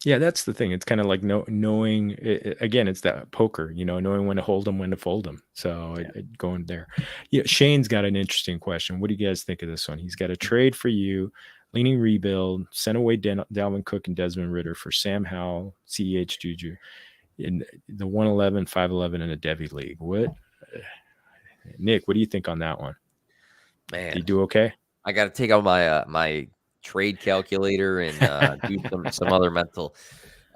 Yeah, that's the thing. It's kind of like knowing, again, it's that poker, knowing when to hold them, when to fold them. So going there. Yeah, Shane's got an interesting question. What do you guys think of this one? He's got a trade for you. Leaning rebuild, sent away Dalvin Cook and Desmond Ridder for Sam Howell, CEH Juju in the 111, 511 in a Devy league. Nick, what do you think on that one? Man, did you do okay? I got to take out my my trade calculator and do some other mental.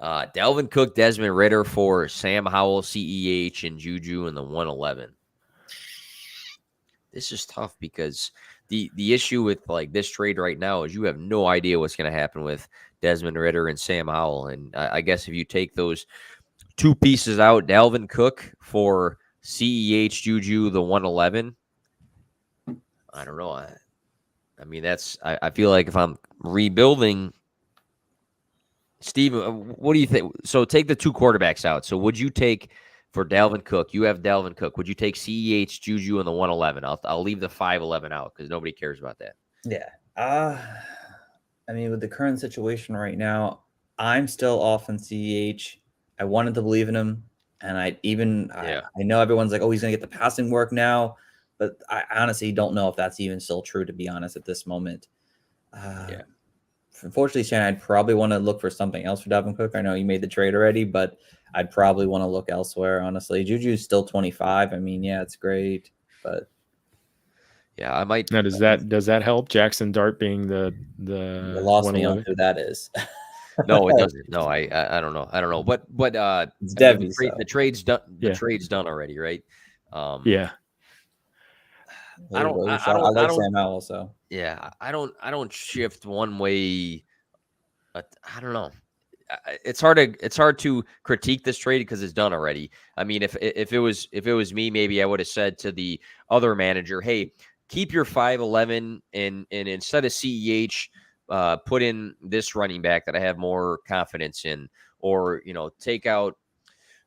Dalvin Cook, Desmond Ridder for Sam Howell, CEH, and Juju in the 111. This is tough because the issue with like this trade right now is you have no idea what's going to happen with Desmond Ridder and Sam Howell. And I guess if you take those two pieces out, Dalvin Cook for CEH Juju, the 111, I don't know. I mean, I feel like if I'm rebuilding, Steve, what do you think? So take the two quarterbacks out. So would you take, for Dalvin Cook, you have Dalvin Cook, would you take CEH Juju in the 111? I'll leave the 511 out because nobody cares about that. Yeah. I mean, with the current situation right now, I'm still off on CEH. I wanted to believe in him. And I know everyone's like, oh, he's going to get the passing work now. But I honestly don't know if that's even still true, to be honest, at this moment. Unfortunately, Shannon, I'd probably want to look for something else for Dalvin Cook. I know you made the trade already, but I'd probably want to look elsewhere, honestly. Juju's still 25. I mean, yeah, it's great, but yeah, I might. Now, does that help? Jackson Dart being the lost me on who that is. No, it doesn't. No, I don't know. I don't know. But it's Devy. The trade's done. The trade's done already, right? Yeah. I like Sam Howell, so yeah, I don't shift one way. I don't know. It's hard to critique this trade because it's done already. I mean, if it was me, maybe I would have said to the other manager, hey, keep your 511 and instead of CEH, put in this running back that I have more confidence in, or take out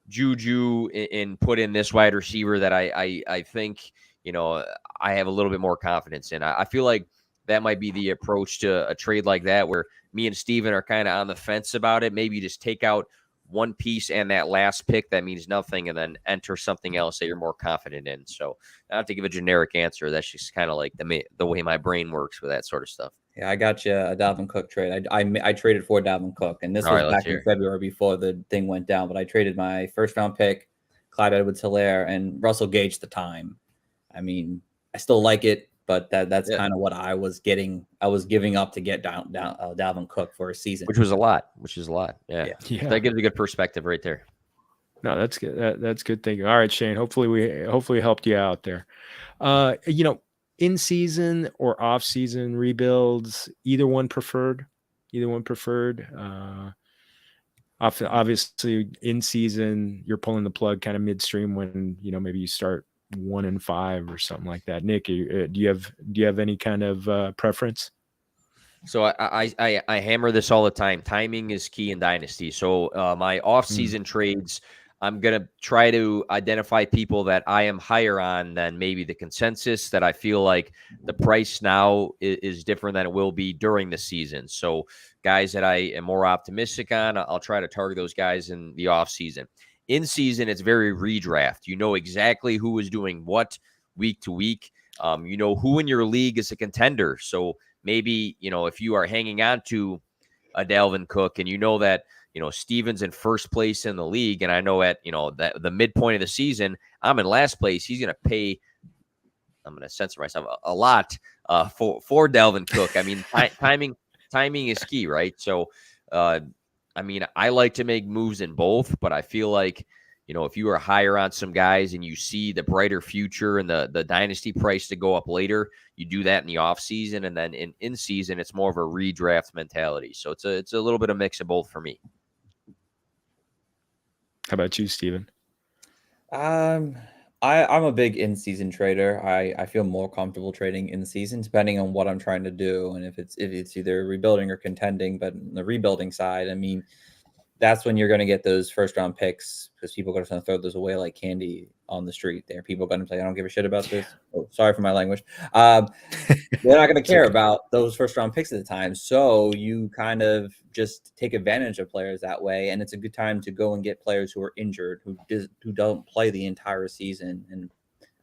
Juju and put in this wide receiver that I think I have a little bit more confidence in. I feel like that might be the approach to a trade like that, where me and Steven are kind of on the fence about it. Maybe you just take out one piece and that last pick that means nothing, and then enter something else that you're more confident in. So I have to give a generic answer. That's just kind of like the way my brain works with that sort of stuff. Yeah, I got you a Dalvin Cook trade. I traded for Dalvin Cook, and this was back in February before the thing went down. But I traded my first round pick, Clyde Edwards-Helaire, and Russell Gage at the time. I mean, I still like it, but that's kind of what I was getting. I was giving up to get Dalvin Cook for a season, which is a lot. Yeah. That gives a good perspective right there. No, that's good. That's good thinking. All right, Shane. Hopefully we helped you out there. In season or off season rebuilds, either one preferred. Obviously, in season, you're pulling the plug kind of midstream when maybe you start 1-5 or something like that. Nick, do you have any kind of preference? So I hammer this all the time. Timing is key in Dynasty. So my off-season trades, I'm going to try to identify people that I am higher on than maybe the consensus, that I feel like the price now is different than it will be during the season. So guys that I am more optimistic on, I'll try to target those guys in the off-season. In season, it's very redraft. You know exactly who is doing what week to week. You know who in your league is a contender. So maybe, if you are hanging on to a Dalvin Cook and you know that, Steven's in first place in the league, and I know at, that the midpoint of the season, I'm in last place, he's going to pay, I'm going to censor myself, a lot for Dalvin Cook. I mean, timing is key, right? So, I like to make moves in both, but I feel like, if you are higher on some guys and you see the brighter future and the dynasty price to go up later, you do that in the off season, and then in season, it's more of a redraft mentality. So it's a little bit of mix of both for me. How about you, Steven? I'm a big in-season trader. I feel more comfortable trading in season, depending on what I'm trying to do, and if it's either rebuilding or contending. But on the rebuilding side, I mean, that's when you're going to get those first-round picks, because people are going to throw those away like candy on the street. There, people are going to say, "I don't give a shit about this." Oh, sorry for my language. They're not going to care about those first-round picks at the time. So you kind of just take advantage of players that way, and it's a good time to go and get players who are injured, who don't play the entire season. And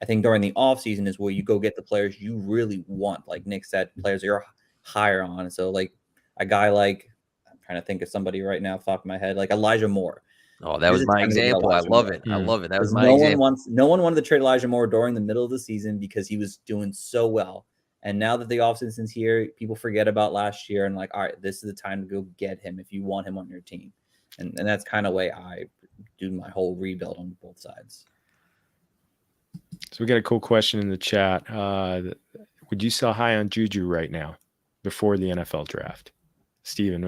I think during the off season is where you go get the players you really want, like Nick said, players you're higher on. So like a guy like, I'm trying to think of somebody right now off the top of my head, like Elijah Moore. Oh, that was my example. I love it. I love it. That was my example. No one wanted to trade Elijah Moore during the middle of the season because he was doing so well. And now that the offseason's here, people forget about last year and like, all right, this is the time to go get him if you want him on your team. And that's kind of way I do my whole rebuild on both sides. So we got a cool question in the chat. Would you sell high on Juju right now before the NFL draft? Steven,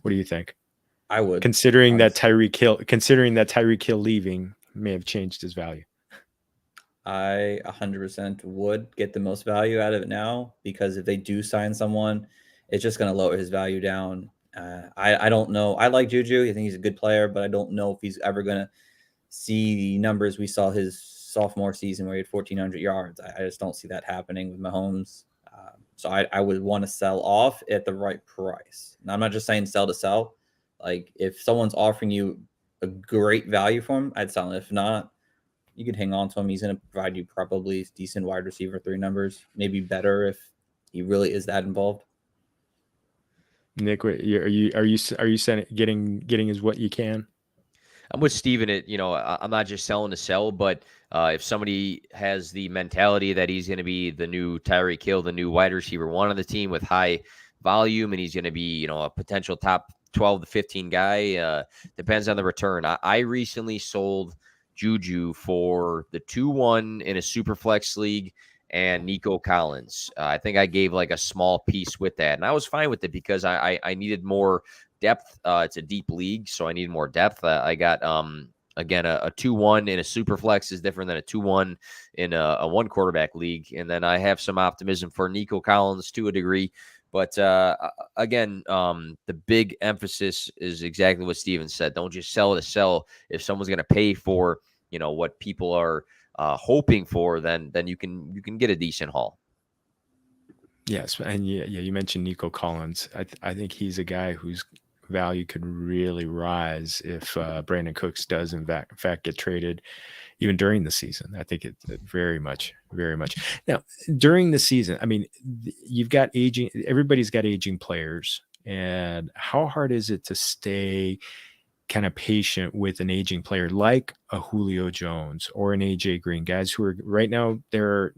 what do you think? I would, considering that Tyreek Hill leaving may have changed his value. I 100% would get the most value out of it now, because if they do sign someone, it's just going to lower his value down. I don't know. I like Juju. I think he's a good player, but I don't know if he's ever going to see the numbers we saw his sophomore season where he had 1,400 yards. I just don't see that happening with Mahomes. So I would want to sell off at the right price. Now, I'm not just saying sell to sell. Like, if someone's offering you a great value for him, I'd sell him. If not, you could hang on to him. He's going to provide you probably decent wide receiver 3 numbers, maybe better if he really is that involved. Nick, are you saying getting is what you can? I'm with Steven. I'm not just selling to sell, but if somebody has the mentality that he's going to be the new Tyreek Hill, the new wide receiver 1 on the team with high volume, and he's going to be, a potential top 12 to 15 guy, depends on the return. I recently sold Juju for the 2-1 in a super flex league and Nico Collins. I think I gave like a small piece with that, and I was fine with it because I needed more depth. It's a deep league, so I needed more depth. I got again a 2-1 in a super flex is different than a 2-1 in a 1 quarterback league, and then I have some optimism for Nico Collins to a degree. But again, the big emphasis is exactly what Steven said. Don't just sell to sell. If someone's going to pay for what people are hoping for, then you can get a decent haul. Yes, and yeah, you mentioned Nico Collins. I think he's a guy whose value could really rise if Brandon Cooks does in fact get traded, even during the season. I think it very much. Now, during the season, I mean, you've got everybody's got aging players, and how hard is it to stay kind of patient with an aging player like a Julio Jones or an AJ Green, guys who are right now, they're,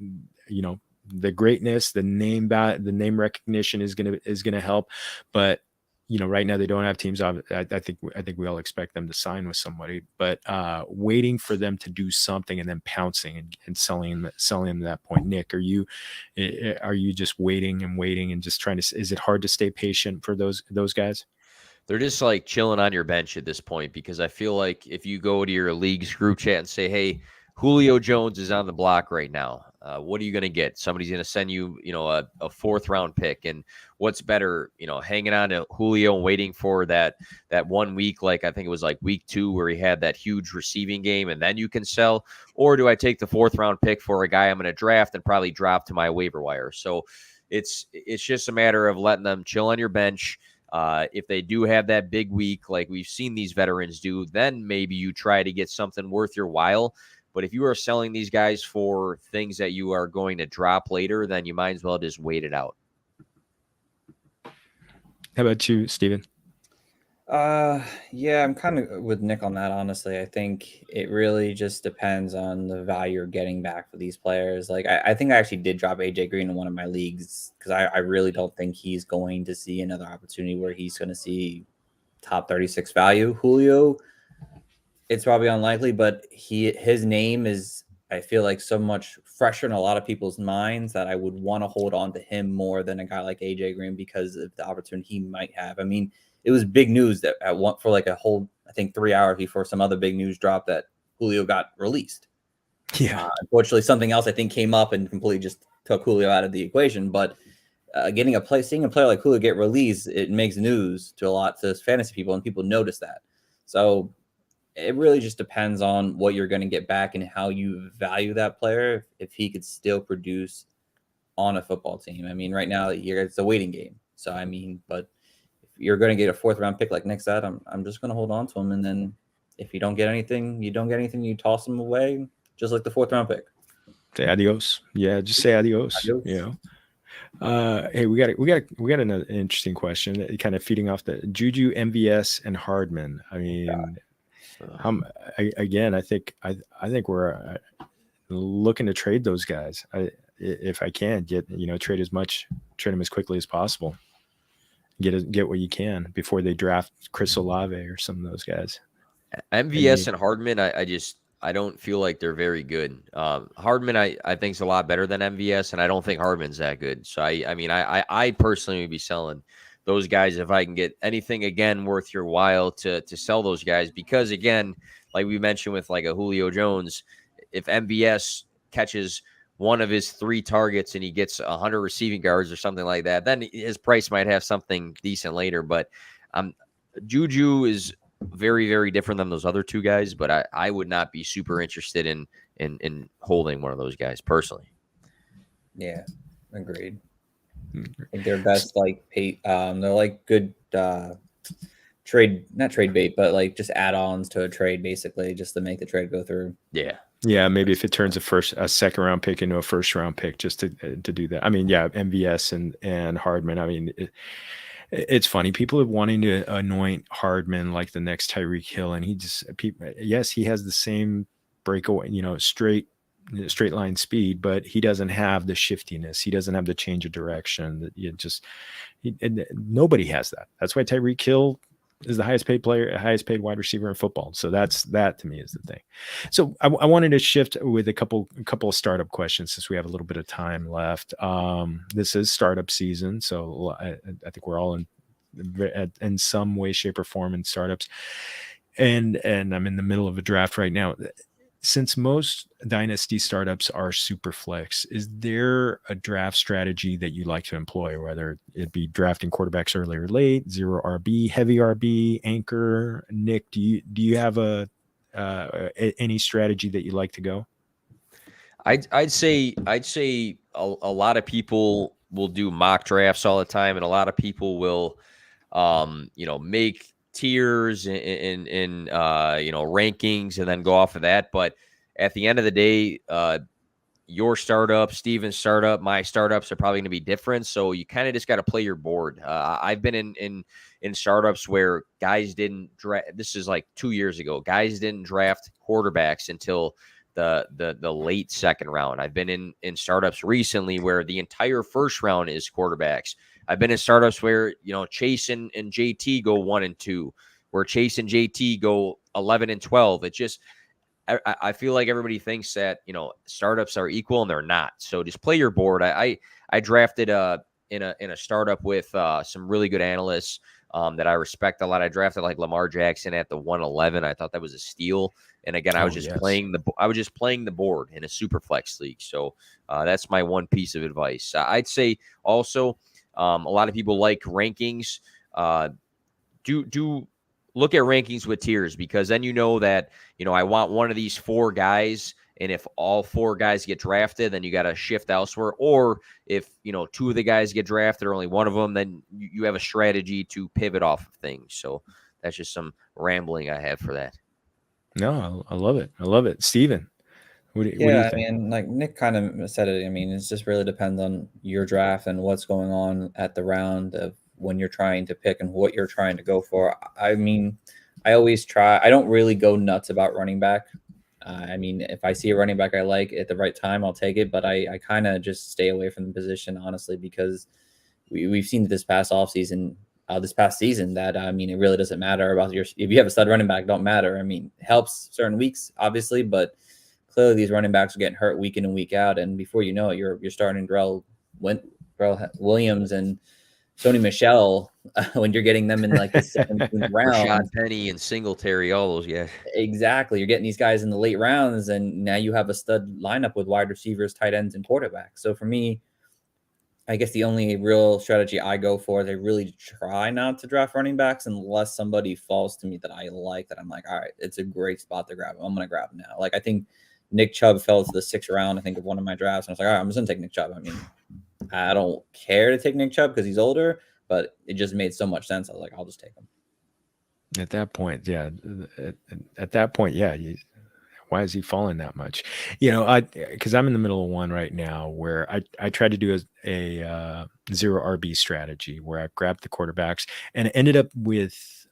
the greatness, the name recognition is gonna help, but right now they don't have teams. I think we all expect them to sign with somebody, but waiting for them to do something and then pouncing and selling them at that point. Nick, are you just waiting and just trying to? Is it hard to stay patient for those guys? They're just like chilling on your bench at this point, because I feel like if you go to your league's group chat and say, "Hey, Julio Jones is on the block right now. What are you going to get?" Somebody's going to send you, a 4th round pick. And what's better, hanging on to Julio and waiting for that 1 week, like I think it was like week 2 where he had that huge receiving game and then you can sell? Or do I take the 4th round pick for a guy I'm going to draft and probably drop to my waiver wire? So it's just a matter of letting them chill on your bench. If they do have that big week, like we've seen these veterans do, then maybe you try to get something worth your while. But if you are selling these guys for things that you are going to drop later, then you might as well just wait it out. How about you, Steven? Yeah, I'm kind of with Nick on that, honestly. I think it really just depends on the value you're getting back for these players. Like, I think I actually did drop AJ Green in one of my leagues because I really don't think he's going to see another opportunity where he's going to see top 36 value. Julio, it's probably unlikely, but his name is, I feel like, so much fresher in a lot of people's minds that I would want to hold on to him more than a guy like AJ Green because of the opportunity he might have. I mean, it was big news that at one for like a whole, I think 3 hours before some other big news dropped that Julio got released. Yeah. Unfortunately, something else I think came up and completely just took Julio out of the equation. But seeing a player like Julio get released, it makes news to fantasy people, and people notice that. So it really just depends on what you're going to get back and how you value that player. If he could still produce on a football team. I mean, right now it's a waiting game. So I mean, but if you're going to get a 4th round pick like Nick said, I'm just going to hold on to him, and then if you don't get anything, you toss him away, just like the 4th round pick. Say adios. Yeah, just say adios. You know. Hey, we got another interesting question, kind of feeding off the Juju, MVS, and Hardman. I mean, I think we're looking to trade those guys. If I can trade them as quickly as possible. Get what you can before they draft Chris Olave or some of those guys. MVS and Hardman, I don't feel like they're very good. Hardman, I think is a lot better than MVS, and I don't think Hardman's that good. So I personally would be selling those guys if I can get anything again worth your while to sell those guys, because again, like we mentioned with like a Julio Jones, if MVS catches one of his 3 targets and he gets 100 receiving yards or something like that, then his price might have something decent later. But Juju is very, very different than those other 2 guys, but I would not be super interested in holding one of those guys personally. Yeah, agreed. I think they're best they're like good not trade bait, but like just add-ons to a trade, basically, just to make the trade go through. Yeah, maybe if it turns a 2nd round pick into a 1st round pick, just to do that. I mean, yeah, MVS and Hardman. I mean, it's funny. People are wanting to anoint Hardman like the next Tyreek Hill, and yes, he has the same breakaway, straight line speed, but he doesn't have the shiftiness. He doesn't have the change of direction. Nobody has that. That's why Tyreek Hill is the highest paid wide receiver in football. So that to me is the thing. So I wanted to shift with a couple of startup questions since we have a little bit of time left. This is startup season, so I think we're all in some way, shape, or form in startups. And I'm in the middle of a draft right now. Since most dynasty startups are super flex, is there a draft strategy that you like to employ, whether it be drafting quarterbacks early or late, 0 RB, heavy RB, anchor? Nick, do you have any strategy that you like to go? I'd say a lot of people will do mock drafts all the time, and a lot of people will make tiers in rankings and then go off of that. But at the end of the day, your startup, Steven's startup, my startups are probably going to be different. So you kind of just got to play your board. I've been in startups where guys didn't draft. This is like 2 years ago. Guys didn't draft quarterbacks until the late 2nd round. I've been in startups recently where the entire 1st round is quarterbacks. I've been in startups where, Chase and JT go 1 and 2, where Chase and JT go 11 and 12. It just, I feel like everybody thinks that, startups are equal, and they're not. So just play your board. I drafted in a startup with some really good analysts that I respect a lot. I drafted like Lamar Jackson at the 111. I thought that was a steal. And again, I was just playing the board in a super flex league. So that's my one piece of advice. I'd say also, a lot of people like rankings. Do look at rankings with tiers, because then that, I want one of these 4 guys, and if all 4 guys get drafted, then you got to shift elsewhere. Or if, 2 of the guys get drafted or only one of them, then you have a strategy to pivot off of things. So that's just some rambling I have for that. No, I love it. I love it. Steven, what do you think? I mean, like Nick kind of said it. I mean, it just really depends on your draft and what's going on at the round of when you're trying to pick and what you're trying to go for. I mean, I always try. I don't really go nuts about running back. I mean, if I see a running back I like at the right time, I'll take it. But I kind of just stay away from the position, honestly, because we've seen this past offseason, this past season, that I mean, it really doesn't matter about if you have a stud running back, don't matter. I mean, it helps certain weeks, obviously, but clearly these running backs are getting hurt week in and week out, and before you know it, you're starting Darrell Williams and Sony Michel when you're getting them in like the 17th round. Rashad Penny and Singletary, all those, yeah. Exactly. You're getting these guys in the late rounds, and now you have a stud lineup with wide receivers, tight ends, and quarterbacks. So for me, I guess the only real strategy I go for is I really try not to draft running backs unless somebody falls to me that I like, that I'm like, all right, it's a great spot to grab him. I'm going to grab him now. Like, I think Nick Chubb fell to the 6th round, I think, of one of my drafts. And I was like, all right, I'm just going to take Nick Chubb. I mean, I don't care to take Nick Chubb because he's older, but it just made so much sense. I was like, I'll just take him. At that point, yeah. At that point, yeah. Why is he falling that much? You know, because I'm in the middle of one right now where I tried to do a zero RB strategy where I grabbed the quarterbacks and it ended up with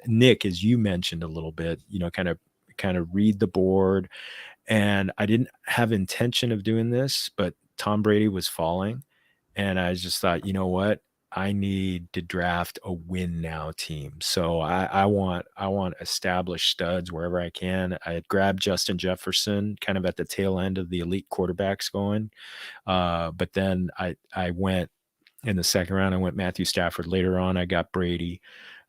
Nick, as you mentioned a little bit, you know, kind of read the board. And I didn't have intention of doing this, but Tom Brady was falling. And I just thought, you know what? I need to draft a win now team. So I want established studs wherever I can. I had grabbed Justin Jefferson kind of at the tail end of the elite quarterbacks going. But then I went in the 2nd round, I went Matthew Stafford. Later on, I got Brady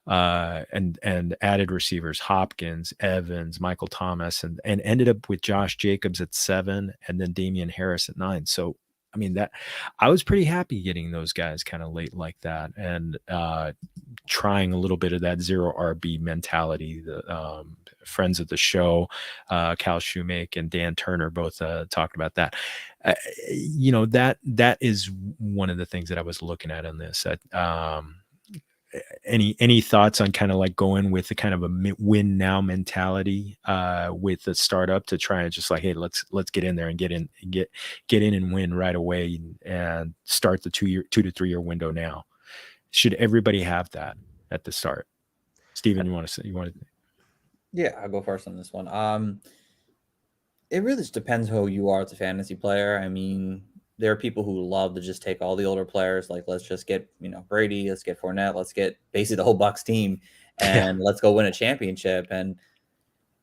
and added receivers, Hopkins, Evans, Michael Thomas, and ended up with Josh Jacobs at 7 and then Damian Harris at 9. So I mean, that I was pretty happy getting those guys kind of late like that, and trying a little bit of that zero RB mentality. The friends of the show, Cal Shoemake and Dan Turner, both talked about that. You know, that is one of the things that I was looking at on this. Any thoughts on kind of like going with the kind of a win now mentality with the startup to try and just like, hey, let's get in there and get in and win right away and start the 2 to 3 year window now? Should everybody have that at the start? Steven, you want to? Yeah, I'll go first on this one. It really just depends who you are as a fantasy player. I mean, there are people who love to just take all the older players. Like, let's just get, you know, Brady, let's get Fournette, let's get basically the whole Bucs team, and let's go win a championship. And,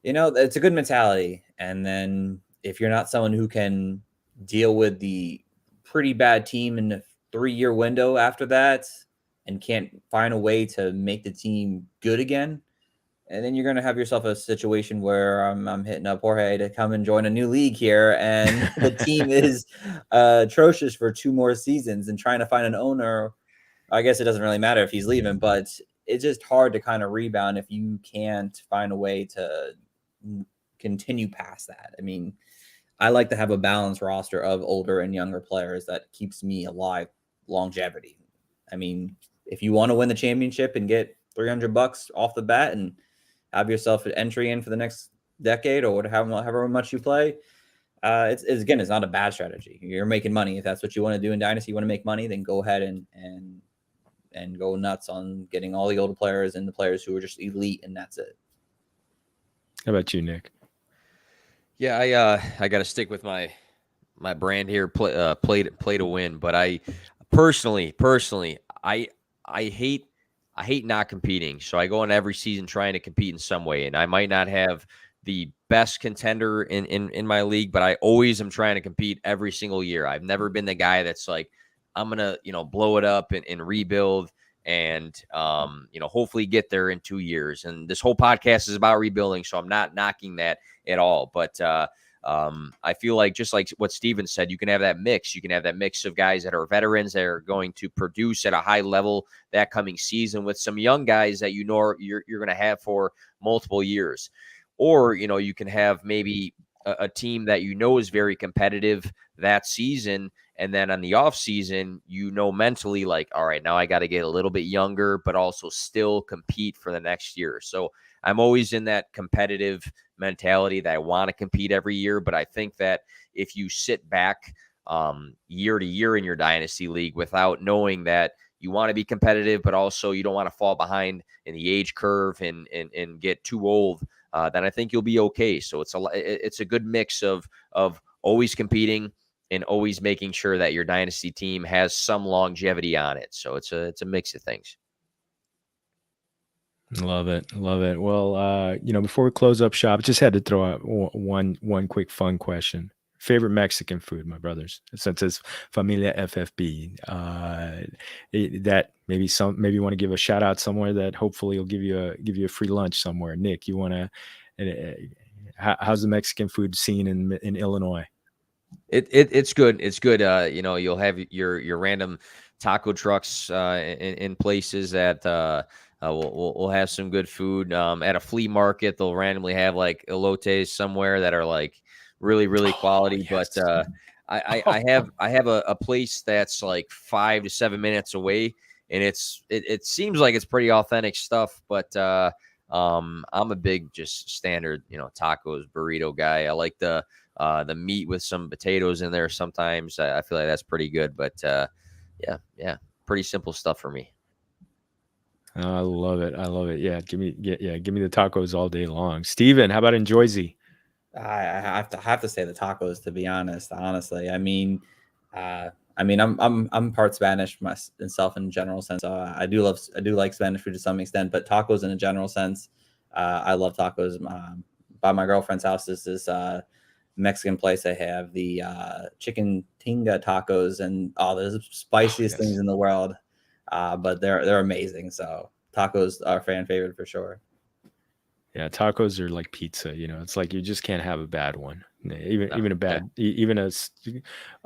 you know, it's a good mentality. And then if you're not someone who can deal with the pretty bad team in the 3 year window after that and can't find a way to make the team good again, and then you're going to have yourself a situation where I'm hitting up Jorge to come and join a new league here, and the team is atrocious for 2 more seasons, and trying to find an owner. I guess it doesn't really matter if he's leaving, but it's just hard to kind of rebound if you can't find a way to continue past that. I mean, I like to have a balanced roster of older and younger players that keeps me alive, longevity. I mean, if you want to win the championship and get $300 off the bat and have yourself an entry in for the next decade or however much you play, it's not a bad strategy. You're making money. If that's what you want to do in Dynasty, you want to make money, then go ahead and go nuts on getting all the older players and the players who are just elite, and that's it. How about you, Nick? Yeah, I got to stick with my brand here, play to win. But I personally, I hate not competing. So I go in every season trying to compete in some way. And I might not have the best contender in my league, but I always am trying to compete every single year. I've never been the guy that's like, I'm going to, blow it up and rebuild and, hopefully get there in 2 years. And this whole podcast is about rebuilding, so I'm not knocking that at all. But I feel like, just like what Steven said, you can have that mix. You can have that mix of guys that are veterans that are going to produce at a high level that coming season with some young guys that you're going to have for multiple years. Or, you can have maybe a team that is very competitive that season. And then on the off season, mentally like, all right, now I got to get a little bit younger, but also still compete for the next year. So I'm always in that competitive mentality that I want to compete every year. But I think that if you sit back year to year in your Dynasty league without knowing that you want to be competitive, but also you don't want to fall behind in the age curve and get too old, then I think you'll be okay. So it's a good mix of always competing and always making sure that your dynasty team has some longevity on it. So it's a mix of things. Love it. Well, before we close up shop, just had to throw out one quick fun question. Favorite Mexican food, my brothers, since it's Familia FFB. That maybe you want to give a shout out somewhere that hopefully will give you a free lunch somewhere. Nick, you want to? How's the Mexican food scene in Illinois? It's good. It's good. You'll have your random taco trucks in places that we'll have some good food. At a flea market, they'll randomly have like elotes somewhere that are like really, really quality. Yes. But I have a place that's like 5 to 7 minutes away, and it seems like it's pretty authentic stuff. But I'm a big just standard tacos burrito guy. I like the meat with some potatoes in there sometimes. I feel like that's pretty good. But yeah, pretty simple stuff for me. I love it. Yeah, give me the tacos all day long. Steven, how about in Jersey? I have to say the tacos, to be honest. Honestly, I'm part Spanish myself in a general sense. So I do like Spanish food to some extent, but tacos in a general sense, I love tacos. By my girlfriend's house is this Mexican place. I have the chicken tinga tacos, and they're the spiciest things in the world. But they're amazing. So tacos are fan favorite for sure. Yeah, tacos are like pizza. It's like you just can't have a bad one. Even a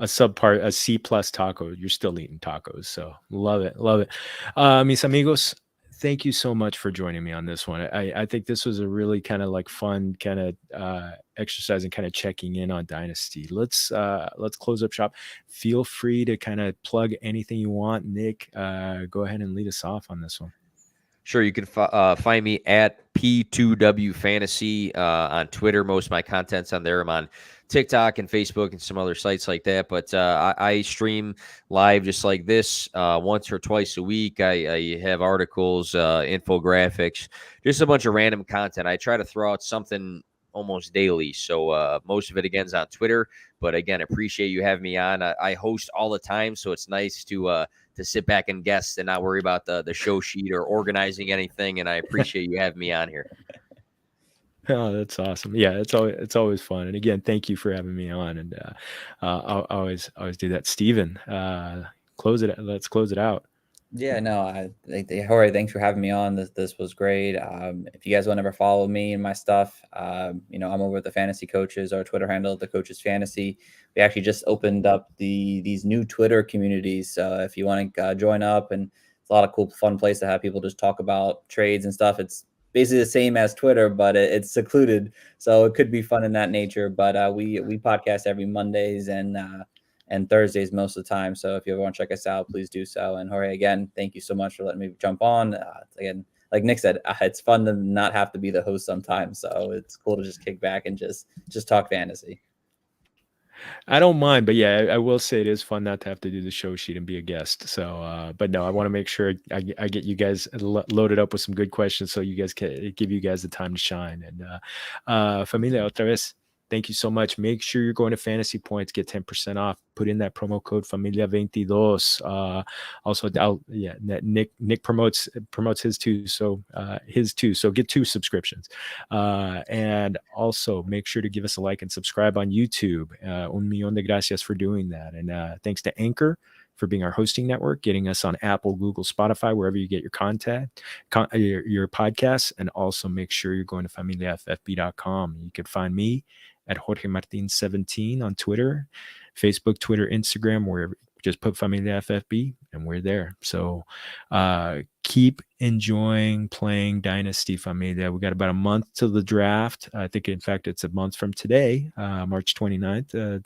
subpar, a C+ taco, you're still eating tacos. So love it. Mis amigos, thank you so much for joining me on this one. I think this was a really kind of like fun kind of exercise and kind of checking in on Dynasty. Let's close up shop. Feel free to kind of plug anything you want. Nick, go ahead and lead us off on this one. Sure, you can find me at P2W Fantasy on Twitter. Most of my content's on there. I'm on TikTok and Facebook and some other sites like that. But I stream live just like this once or twice a week. I have articles, infographics, just a bunch of random content. I try to throw out something almost daily. So most of it, again, is on Twitter. But, again, appreciate you having me on. I host all the time, so it's nice to sit back and guest and not worry about the show sheet or organizing anything. And I appreciate you having me on here. Oh, that's awesome. Yeah, it's always fun. And again, thank you for having me on. And I'll always do that. Steven, let's close it out. Yeah, no, Jorge, thanks for having me on. This was great. If you guys want to ever follow me and my stuff, I'm over at the Fantasy Coaches, our Twitter handle, the Coaches Fantasy. We actually just opened up these new Twitter communities. So if you want to join up, and it's a lot of cool, fun place to have people just talk about trades and stuff. It's basically the same as Twitter, but it's secluded, so it could be fun in that nature. But we podcast every Mondays and Thursdays most of the time. So if you ever want to check us out, please do so. And Jorge, again, thank you so much for letting me jump on. Again, like Nick said, it's fun to not have to be the host sometimes. So it's cool to just kick back and just talk fantasy. I don't mind, but yeah, I will say it is fun not to have to do the show sheet and be a guest. So, but no, I want to make sure I get you guys loaded up with some good questions so you guys can give you guys the time to shine. And Familia, otra vez, thank you so much. Make sure you're going to Fantasy Points, get 10% off. Put in that promo code Familia22. Also, Nick promotes his too. So So get 2 subscriptions. And also make sure to give us a like and subscribe on YouTube. Un millón de gracias for doing that. And thanks to Anchor for being our hosting network, getting us on Apple, Google, Spotify, wherever you get your podcasts. And also make sure you're going to FamiliaFFB.com. You can find me at Jorge Martin 17 on Twitter, Facebook, Twitter, Instagram, wherever. Just put Familia FFB and we're there. So keep enjoying playing Dynasty, Familia. We got about a month to the draft. I think, in fact, it's a month from today, March 29th.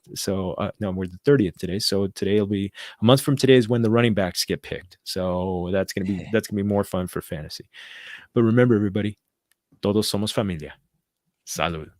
No, we're the 30th today. So today will be a month from today is when the running backs get picked. So that's gonna be more fun for fantasy. But remember, everybody, todos somos familia. Salud.